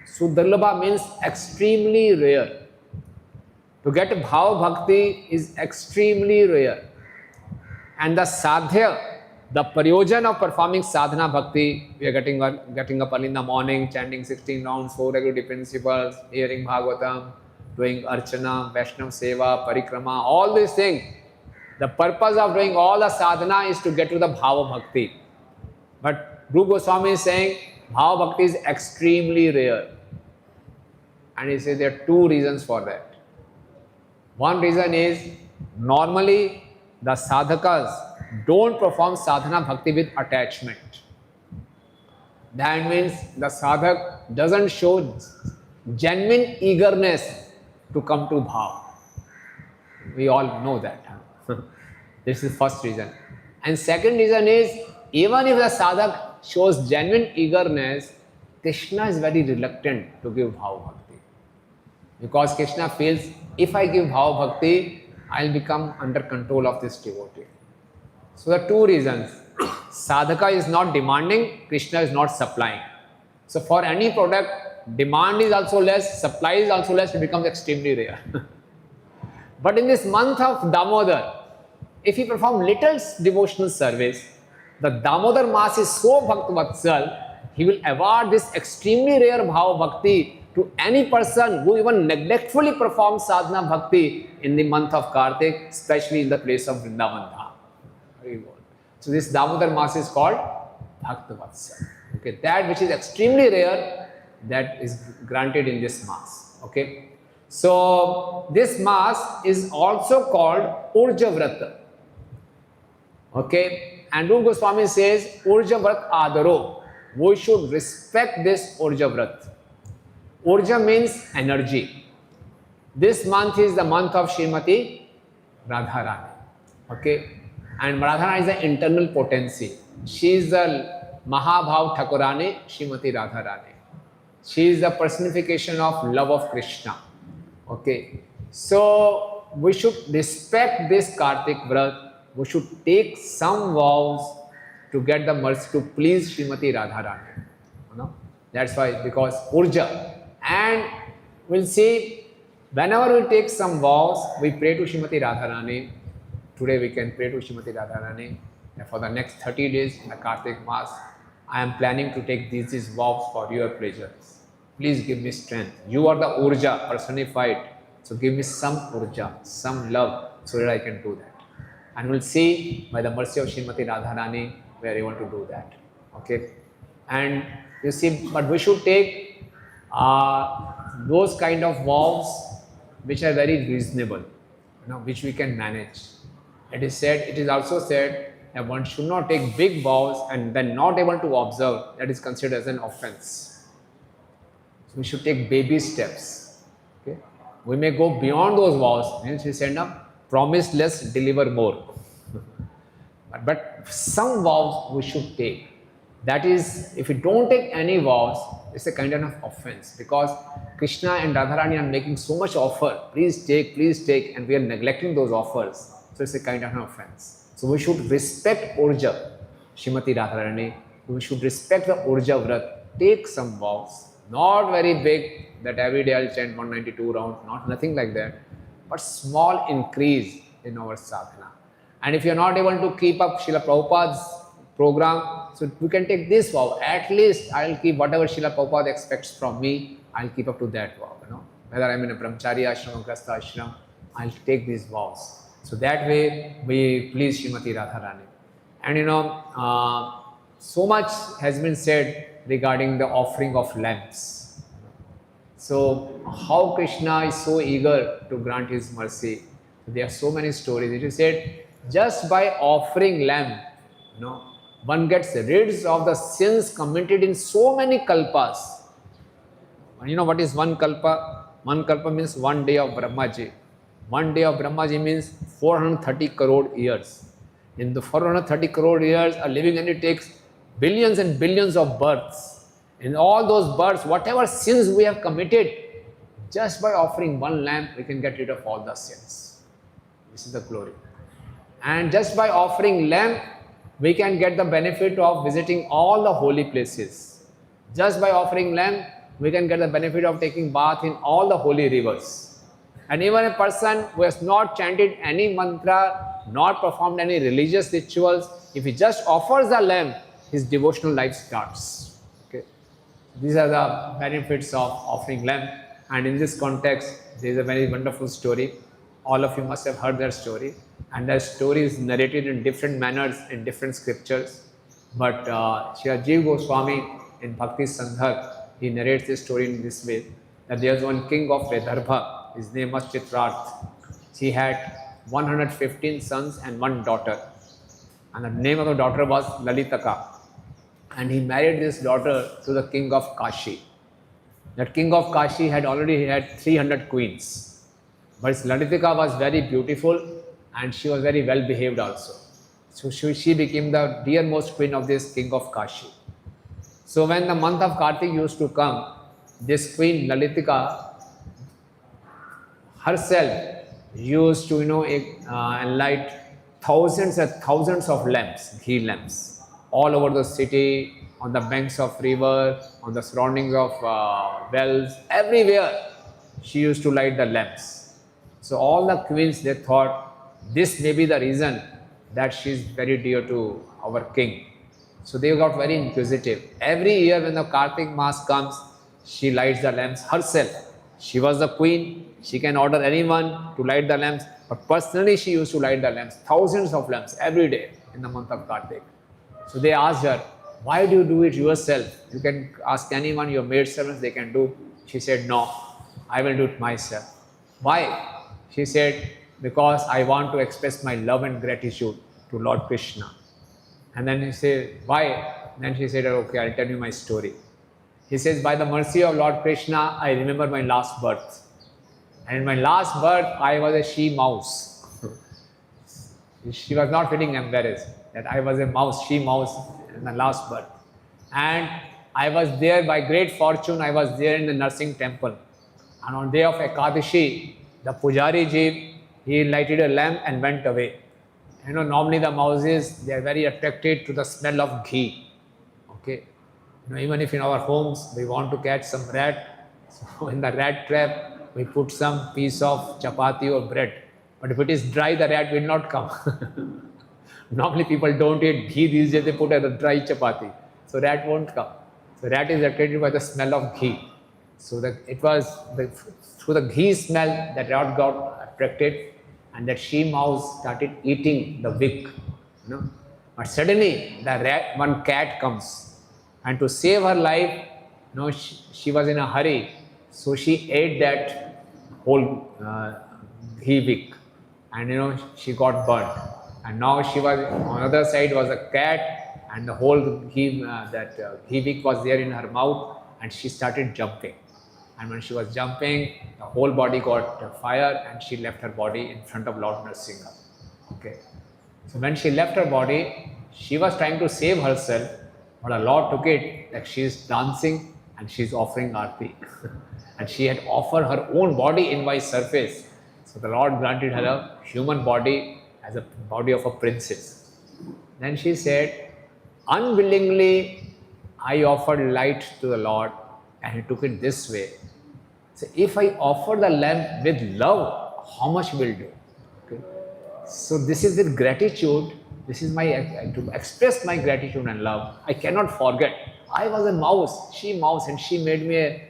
Sudurlabha means extremely rare. To get Bhava Bhakti is extremely rare. And the sadhya, the prayojan of performing sadhana bhakti, we are getting up early in the morning, chanting 16 rounds, 4 regular principles, hearing Bhagavatam, doing archana, Vaishnava seva, parikrama, all these things. The purpose of doing all the sadhana is to get to the Bhava Bhakti. But Rupa Goswami is saying Bhava Bhakti is extremely rare. And he says there are two reasons for that. One reason is normally the sadhakas don't perform sadhana bhakti with attachment. That means the sadhak doesn't show genuine eagerness to come to bhav. We all know that. This is the first reason. And second reason is, even if the sadhak shows genuine eagerness, Krishna is very reluctant to give bhava bhakti. Because Krishna feels, if I give bhava bhakti, I'll become under control of this devotee. So there are two reasons. Sadhaka is not demanding, Krishna is not supplying. So for any product, demand is also less, supply is also less, it becomes extremely rare. But in this month of Damodar, if you perform little devotional service, the Damodar Maas is so Bhaktavatsal, he will award this extremely rare Bhava Bhakti to any person who even neglectfully performs sadhana bhakti in the month of Kartik, especially in the place of Vrindavan Dham. So this Damodar Maas is called Bhaktavatsal. Okay, that which is extremely rare, that is granted in this Maas. Okay, so this Maas is also called Urja Vrata. Okay, and Rupa Goswami says Urja Vrat Adaro. We should respect this Urja Vrat. Urja means energy. This month is the month of Srimati Radharani. Okay, and Radharani is the internal potency. She is the Mahabhav Thakurani, Srimati Radharani. She is the personification of love of Krishna. Okay, so we should respect this Kartik Vrat. We should take some vows to get the mercy to please Srimati Radharani. You know? That's why, because Urja. And we'll see, whenever we take some vows, we pray to Srimati Radharani. Today we can pray to Srimati Radharani. And for the next 30 days in the Kartik Maas, I am planning to take these vows for your pleasures. Please give me strength. You are the Urja personified. So give me some Urja, some love, so that I can do that. And we'll see, by the mercy of Srimati Radharani, we are able to do that. Okay. And you see, but we should take those kind of vows which are very reasonable, which we can manage. It is also said that one should not take big vows and then not able to observe. That is considered as an offense. So we should take baby steps. Okay, we may go beyond those vows. Hence we said, promise less, deliver more. But some vows we should take. That is, if you don't take any vows, it's a kind of offense, because Krishna and Radharani are making so much offer, please take, and we are neglecting those offers. So it's a kind of an offense. So we should respect Urja, Srimati Radharani. We should respect the Urja Vrat. Take some vows, not very big, that every day I'll chant 192 rounds, nothing like that, but small increase in our sadhana. And if you're not able to keep up Srila Prabhupada's program, so we can take this vow. At least I'll keep whatever Srila Prabhupada expects from me, I'll keep up to that vow. Whether I'm in a brahmachari ashram or grastha ashram, I'll take these vows. So that way we please Srimati Radharani. And so much has been said regarding the offering of lamps. So how Krishna is so eager to grant his mercy. There are so many stories. It is said, just by offering lamp, one gets rid of the sins committed in so many kalpas. You know what is one kalpa? One kalpa means 1 day of Brahmaji. 1 day of Brahmaji means 430 crore years. In the 430 crore years, a living entity takes billions and billions of births. In all those births, whatever sins we have committed, just by offering one lamp, we can get rid of all the sins. This is the glory. And just by offering lamp, we can get the benefit of visiting all the holy places. Just by offering lamp, we can get the benefit of taking bath in all the holy rivers. And even a person who has not chanted any mantra, not performed any religious rituals, if he just offers the lamb, his devotional life starts. Okay. These are the benefits of offering lamb. And in this context, there is a very wonderful story. All of you must have heard that story. And that story is narrated in different manners in different scriptures. But Srila Jiva Goswami in Bhakti Sandhar, he narrates this story in this way, that there was one king of Vedarbha, his name was Chitrarth. He had 115 sons and one daughter. And the name of the daughter was Lalitaka. And he married this daughter to the king of Kashi. That king of Kashi had already had 300 queens. But Lalitika was very beautiful and she was very well behaved also. So she became the dearmost queen of this king of Kashi. So when the month of Kartik used to come, this queen Lalitika herself used to light thousands and thousands of lamps, ghee lamps, all over the city, on the banks of river, on the surroundings of wells, everywhere she used to light the lamps. So all the queens, they thought this may be the reason that she is very dear to our king. So they got very inquisitive. Every year when the Kartik Mass comes, she lights the lamps herself. She was the queen. She can order anyone to light the lamps. But personally, she used to light the lamps, thousands of lamps every day in the month of Kartik. So they asked her, why do you do it yourself? You can ask anyone, your maid servants, they can do. She said, no, I will do it myself. Why? She said, because I want to express my love and gratitude to Lord Krishna. And then he said, why? Then she said, okay, I'll tell you my story. He says, by the mercy of Lord Krishna, I remember my last birth. And in my last birth, I was a she-mouse. She was not feeling embarrassed that I was a mouse, she-mouse in the last birth. And I was there by great fortune, I was there in the nursing temple. And on day of Ekadashi, the Pujari ji, he lighted a lamp and went away. Normally the mouses, they are very attracted to the smell of ghee. Okay. Even if in our homes, we want to catch some rat, so in the rat trap, we put some piece of chapati or bread. But if it is dry, the rat will not come. Normally people don't eat ghee these days, they put a dry chapati. So rat won't come. So rat is attracted by the smell of ghee. So that it was through the ghee smell that rat got attracted, and that she-mouse started eating the wick. But suddenly one cat comes, and to save her life, she was in a hurry, so she ate that whole ghee wick, and she got burnt. And now she was on the other side was a cat, and the whole ghee ghee wick was there in her mouth, and she started jumping. And when she was jumping, the whole body got fire, and she left her body in front of Lord Nrsimha. Okay. So when she left her body, she was trying to save herself, but the Lord took it that she is dancing and she is offering Aarti. And she had offered her own body in my surface. So the Lord granted her a human body as a body of a princess. Then she said, unwillingly, I offered light to the Lord, and He took it this way. So if I offer the lamp with love, how much will do? Okay. So this is with gratitude. This is to express my gratitude and love. I cannot forget. I was a mouse, she-mouse, and she made me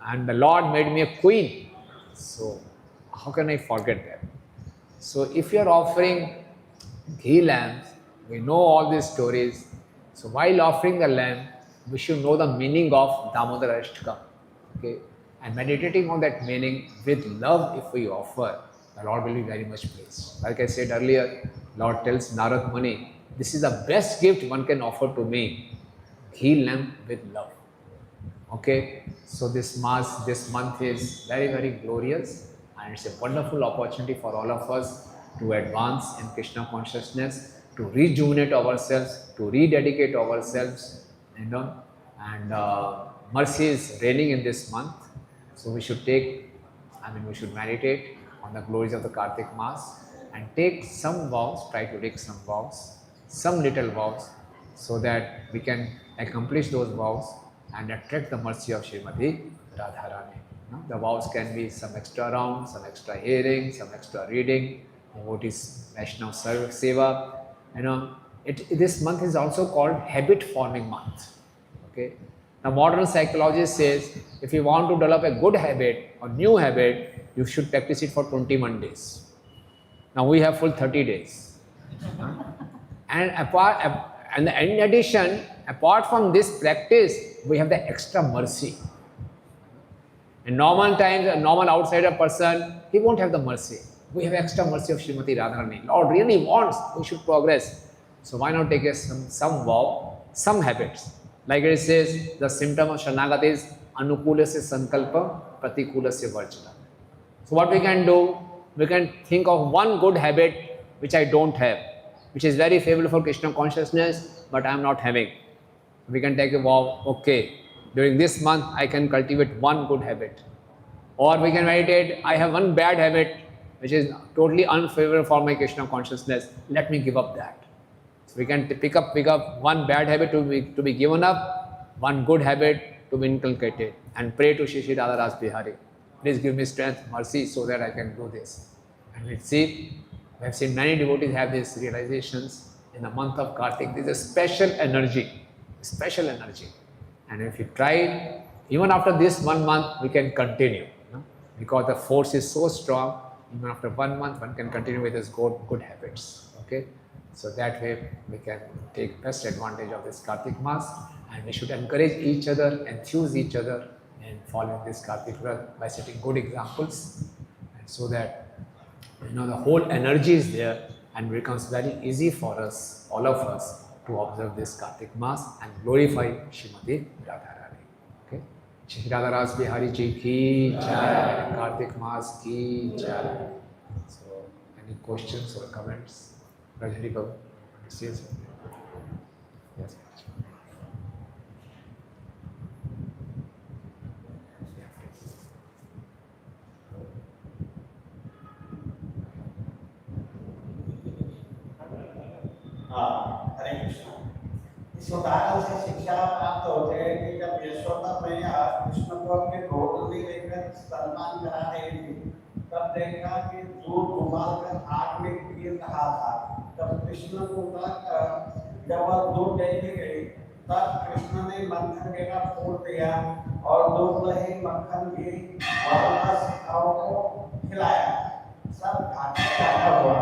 and the Lord made me a queen. So how can I forget that? So if you are offering ghee lamps, we know all these stories. So while offering the lamp, we should know the meaning of Damodar Ashtakam. Okay? And meditating on that meaning with love, if we offer, the Lord will be very much pleased. Like I said earlier, Lord tells Narad Muni, this is the best gift one can offer to me, ghee lamp with love. Okay, so this month is very, very glorious, and it's a wonderful opportunity for all of us to advance in Krishna consciousness, to rejuvenate ourselves, to rededicate ourselves, and mercy is reigning in this month. So we should we should meditate on the glories of the Kartik Mass and take some vows, try to take some vows, some little vows, so that we can accomplish those vows and attract the mercy of Srimati Radharani. No? The vows can be some extra round, some extra hearing, some extra reading, devotees, Vaishnava Seva. This month is also called habit forming month. Okay. Now modern psychology says if you want to develop a good habit or new habit, you should practice it for 21 days. Now we have full 30 days. And in addition, apart from this practice, we have the extra mercy. In normal times, a normal outsider person, he won't have the mercy. We have extra mercy of Srimati Radharani. Lord really wants we should progress. So why not take some vow, some habits? Like it says, the symptom of Sharnagat is Anukulasya Sankalpa, Pratikulasya Varjana. So what we can do, we can think of one good habit which I don't have, which is very favorable for Krishna consciousness, but I am not having. We can take a vow, okay, during this month I can cultivate one good habit. Or we can meditate, I have one bad habit which is totally unfavorable for my Krishna consciousness, let me give up that. So we can pick up one bad habit to be given up, one good habit to be inculcated, and pray to Shri Radha Bihari. Please give me strength, mercy, so that I can do this. And we have seen many devotees have these realizations in the month of Kartik. There is a special energy. And if you try it, even after this 1 month, we can continue. Because the force is so strong, even after 1 month, one can continue with his good habits. Okay? So that way, we can take best advantage of this Kartik Mass, and we should encourage each other, enthuse each other in following this Kartik Vrat by setting good examples, and so that the whole energy is there, and it becomes very easy for us, all of us, to observe this Kartik Mass and glorify Srimati Radharani. Okay? Shri Radha Bihari Ji ki Jai, Kartik Mass ki Jai. So, any questions or comments? Rajari Babu, yes. हरे कृष्ण। इस उदाहरण से शिक्षा प्राप्त होते हैं कि जब यशोदा मैया कृष्ण को अपने गोद में लेकर स्तनपान करा रही थी, तब देखा कि दूध उबालकर आग में गिर रहा था। तब कृष्ण को जब वह दूध देने गई, तब कृष्ण ने मक्खन का फोड़ दिया और दूध दही मक्खन की शिखाओं को खिलाया। सब घाटा हुआ।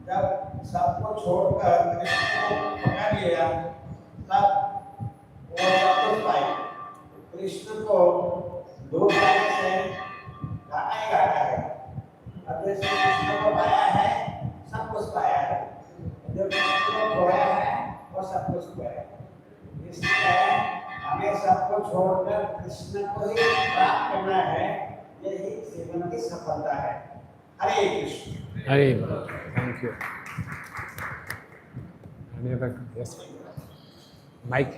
जब सबको छोड़कर कृष्ण को पकड़ लिया, तब वो वापस पाए। कृष्ण को दूध पाने से घाटा ही घाटा है। अब जैसे कृष्ण को पाया है, सब कुछ पाया है। जो कृष्ण को खोया है, वो सब कुछ खोया है। इसलिए हमें सबको छोड़कर कृष्ण को ही प्राप्त करना है। यही जीवन की सफलता है। हरे Krishna. Hare, thank you. Yes. Mike.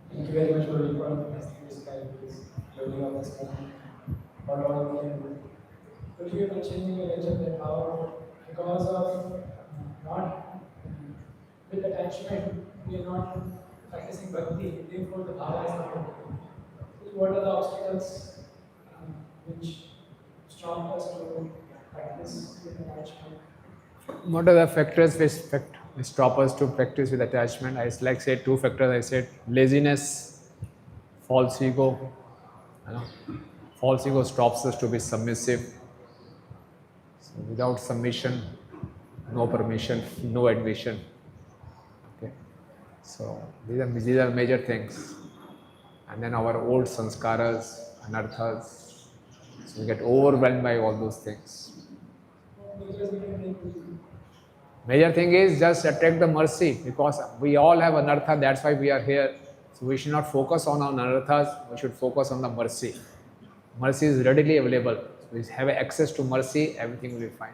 Thank you very much for recording this guy who is learning of this country. What all we can do. Could you be changing your legend that how, because of not with attachment, we are not practicing bhakti, therefore the bhava is not working. What are the obstacles which stop us to practice with attachment? What are the factors which stop us to practice with attachment? I like say 2 factors. I said laziness, false ego. False ego stops us to be submissive. So without submission, no permission, no admission. Okay. So these are major things. And then our old sanskaras, anarthas. So we get overwhelmed by all those things. Major thing is just attract the mercy, because we all have anartha, that's why we are here. So we should not focus on our anarthas, we should focus on the mercy. Mercy is readily available. So we have access to mercy, everything will be fine.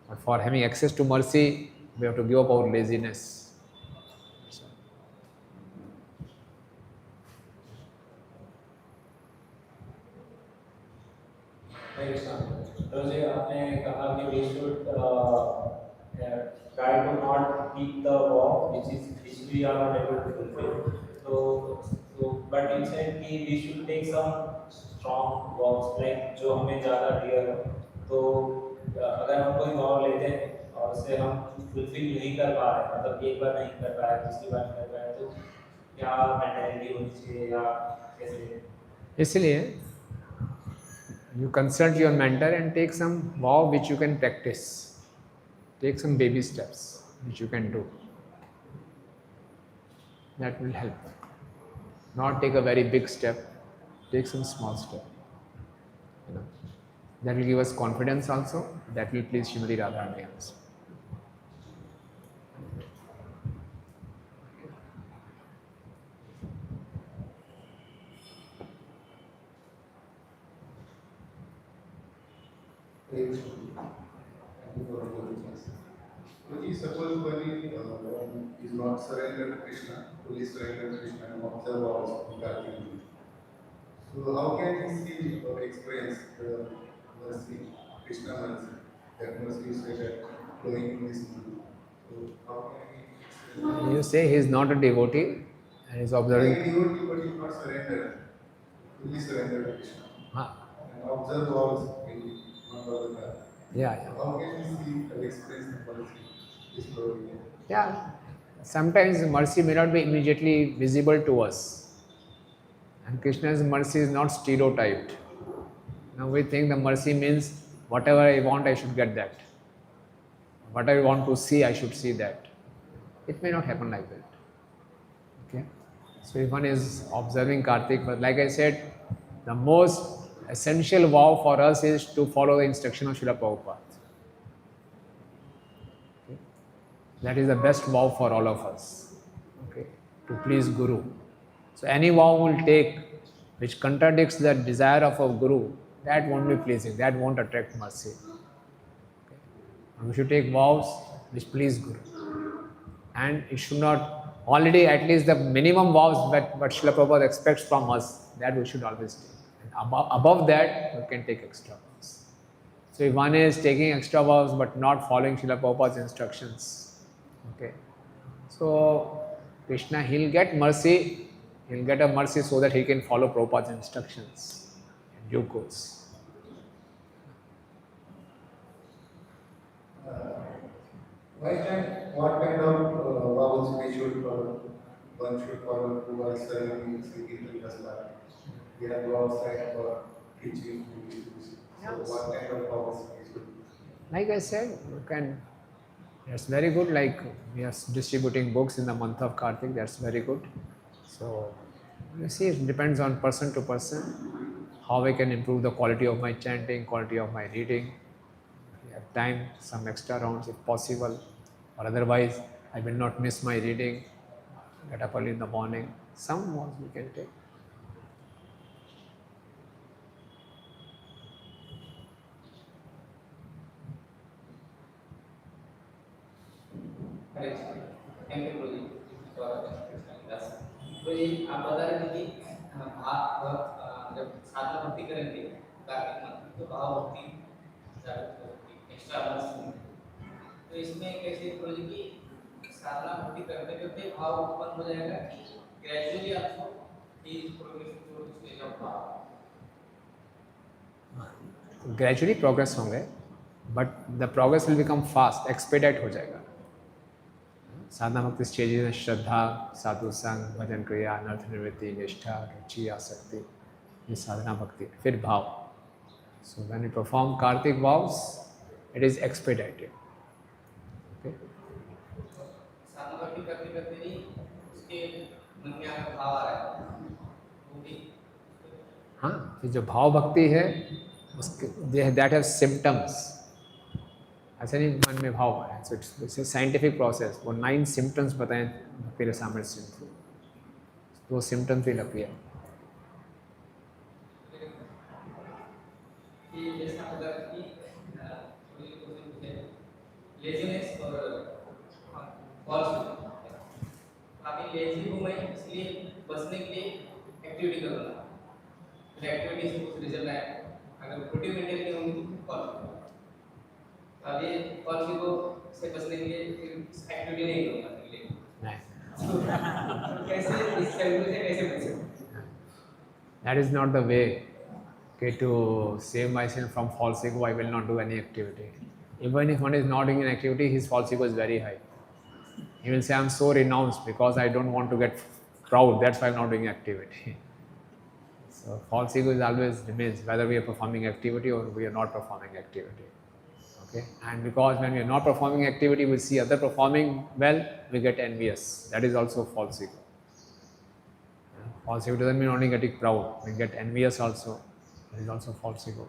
But for having access to mercy, we have to give up our laziness. तो जो आपने कहा कि we should try to not keep the vow which we are not able to fulfill. But you said कि we should take some strong vows like जो हमें ज़्यादा dear हो. तो अगर हम कोई vow लेते हैं और उसे हम fulfill नहीं कर पा रहे, मतलब एक बार नहीं कर पाए, दूसरी बार नहीं कर पाए, तो क्या mentality होनी चाहिए या कैसे? इसलिए you consult your mentor and take some vow which you can practice. Take some baby steps which you can do. That will help. Not take a very big step. Take some small step. You know, that will give us confidence also. That will please Srimati Radharani also. Suppose one is not surrendered to Krishna, fully surrendered to Krishna and observe also Kartik. So how can he see or experience the mercy, Krishna mercy? That mercy is flowing in this world. So how can he experience? You say he is not a devotee and is observing. Like a devotee, but he is not surrendered, fully surrendered to Krishna. And observe also in one of the path. Yeah. So how can he see or experience the mercy? Yeah, sometimes mercy may not be immediately visible to us, and Krishna's mercy is not stereotyped. Now we think the mercy means whatever I want, I should get that. What I want to see, I should see that. It may not happen like that. Okay? So if one is observing Kartik, but like I said, the most essential vow for us is to follow the instruction of Srila Prabhupada. That is the best vow for all of us, okay, to please Guru. So any vow we'll take which contradicts the desire of a Guru, that won't be pleasing, that won't attract mercy. Okay. And we should take vows which please Guru. And it should not, already at least the minimum vows that what Srila Prabhupada expects from us, that we should always take. And above that, we can take extra vows. So if one is taking extra vows but not following Srila Prabhupada's instructions, okay, so Krishna, he'll get mercy, he'll get a mercy so that he can follow Prabhupada's instructions in due course. What kind of vows we should follow? One should follow who are serving Sri We have to outside for teaching. So what kind of vows we should? Like I said, you can. That's very good. Like we are distributing books in the month of Kartik. That's very good. So you see, it depends on person to person how I can improve the quality of my chanting, quality of my reading. If we have time, some extra rounds if possible, or otherwise I will not miss my reading. Get up early in the morning. Some ones we can take. Thank you Prabhu ji तो ये आप बता रहे थे कि जब साधना भक्ति करेंगे कार्तिक मास तो भाव भक्ति एक्स्ट्रा तो इसमें कैसे प्रभु जी की साधना भक्ति करते करते भाव उत्पन्न हो जाएगा कि ग्रेजुअली आपको इस प्रोग्रेस टू स्टेज ऑफ भाव ग्रेजुअली प्रोग्रेस होंगे but the progress will become fast expedite हो जाएगा साधना भक्ति स्टेजेस में श्रद्धा साधु संग भजन क्रिया अनर्थ निवृत्ति निष्ठा रुचि आसक्ति ये साधना भक्ति फिर भाव so when you perform Kartik vows it is expedited okay साधना भक्ति करते करते ही उसके मन में आकर भाव आ रहा है वो भी हाँ तो जो भाव भक्ति है उसके दैट हैव सिम्टम्स ऐसा नहीं मन में भाव है so it's a scientific process वो 9 सिम्टम्स बताएं भक्ति रसामृत सिंधु तो सिम्टम्स विल अपीयर कि जैसा अगर कि लेजीनेस और फॉल्स काफी लेजी हूँ मैं इसलिए बचने के लिए एक्टिविटी करूँगा फिर एक्टिविटी से कुछ रिजल्ट आए अगर प्रोटीन मेंटेन नहीं होंगी तो फॉल्स अब ये फॉल्स ईगो से बचने के लिए एक्टिविटी नहीं करूँगा के लिए तो कैसे इस सर्कल से कैसे बच सकते हैं? That is not the way. Okay, to save myself from false ego, I will not do any activity. Even if one is not doing an activity, his false ego is very high. He will say, I am so renounced because I don't want to get proud, that's why I am not doing activity. So false ego is always remains whether we are performing activity or we are not performing activity. Okay? And because when we are not performing activity, we see other performing well, we get envious. That is also false ego. False ego doesn't mean only getting proud. We get envious also. That is also false ego.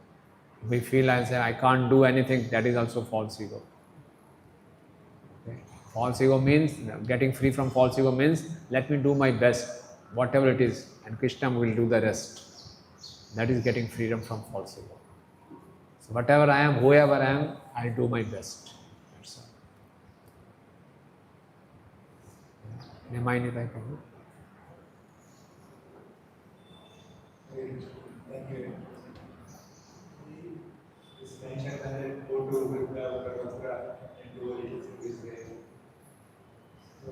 We feel as I can't do anything. That is also false ego. Okay. False ego means getting free from false ego means let me do my best, whatever it is, and Krishna will do the rest. That is getting freedom from false ego. So whatever I am, whoever I am, I do my best. That's all. Remind it, Prabhu. Thank you. This mention that go to Vrindavan and do a little service there. So,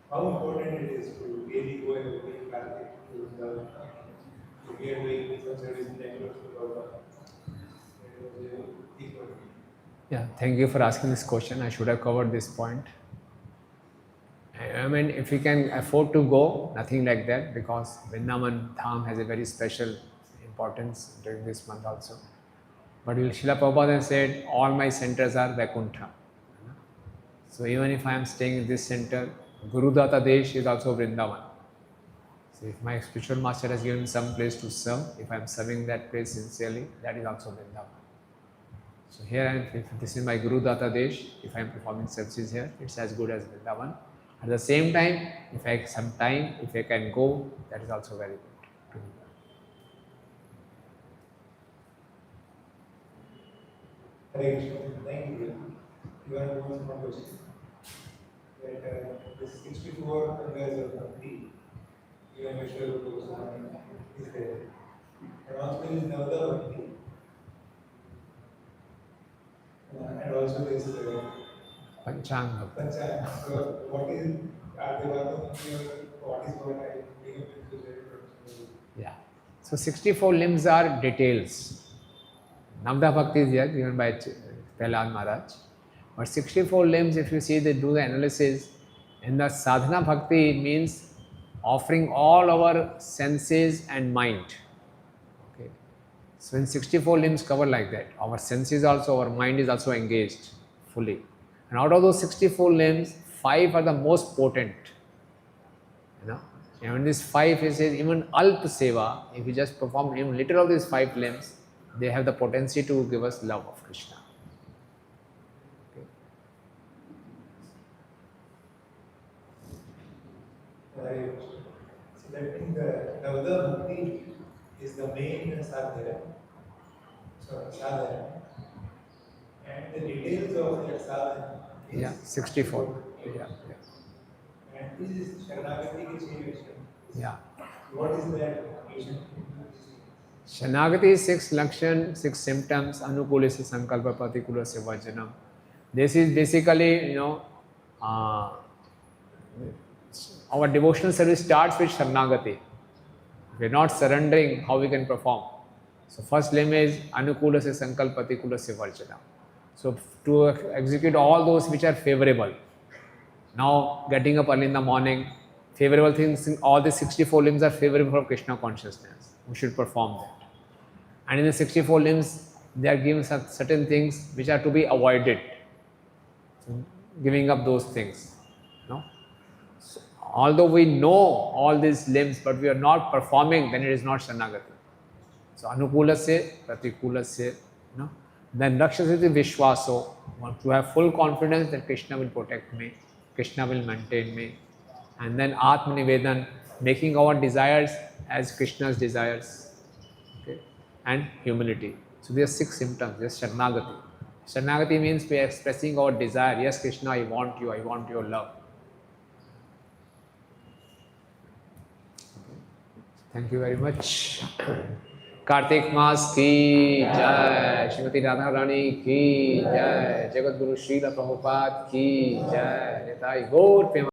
how important it is to really go and bring Kartik to Vrindavan. We are doing some service in Bangalore to Bhagavatam. It was very important. Yeah, thank you for asking this question. I should have covered this point. I mean, if we can afford to go, nothing like that, because Vrindavan Dham has a very special importance during this month also. But Srila Prabhupada has said, all my centers are Vaikuntha. So even if I am staying in this center, Guru Data Desh is also Vrindavan. So if my spiritual master has given some place to serve, if I am serving that place sincerely, that is also Vrindavan. So here I am, if this is my Guru Data Desh, if I am performing services here, it's as good as Vrindavan. At the same time, if I have some time, if I can go, that is also very good. Hare Krishna. Thank you. You are one more question. That the 64 years of Bhakti, even Vishnu Goswami is there. And also there is Navada Bhakti. And also there is Panchanga. Panchang. So what is Bhagavatam? What is what I bring up into the Yeah. So 64 limbs are details. Navada Bhakti is here given by Prahlad Maharaj. But 64 limbs, if you see, they do the analysis. In the sadhana bhakti means offering all our senses and mind. Okay. So in 64 limbs cover like that. Our senses also, our mind is also engaged fully. And out of those 64 limbs, 5 are the most potent. You know, and in these 5, he says even alp seva, if we just perform even little of these 5 limbs, they have the potency to give us love of Krishna. Okay. Right. So that means the Navada Bhakti is the main sadhana. So sadhana. And the details of that sadhana is Yeah, 64. Yeah. And this is Sharanagati Kichivation. Yeah. What is that mission? Shanagati is 6 lakshan, 6 symptoms, anukulasi sankalpa patikulasi vajanam. This is basically, our devotional service starts with Sharanagati. If we are not surrendering, how we can perform? So first limb is anukulasi sankalpa patikulasi vajanam. So to execute all those which are favorable. Now getting up early in the morning, favorable things, all the 64 limbs are favorable for Krishna consciousness. We should perform that. And in the 64 limbs, they are given certain things which are to be avoided. So giving up those things. No? So, although we know all these limbs, but we are not performing, then it is not Shanagati. So anukulasya, pratikulasya, then rakshasati vishwaso, to have full confidence that Krishna will protect me, Krishna will maintain me. And then atmanivedan, making our desires as Krishna's desires. Okay? And humility. So there are 6 symptoms. There's Sharanagati. Sharanagati means we are expressing our desire. Yes, Krishna, I want you. I want your love. Okay. Thank you very much. Kartik मास की जय, श्रीमती राधा रानी की जय, जगत गुरु श्रील प्रभुपाद की जय, निताई गौर प्रेम।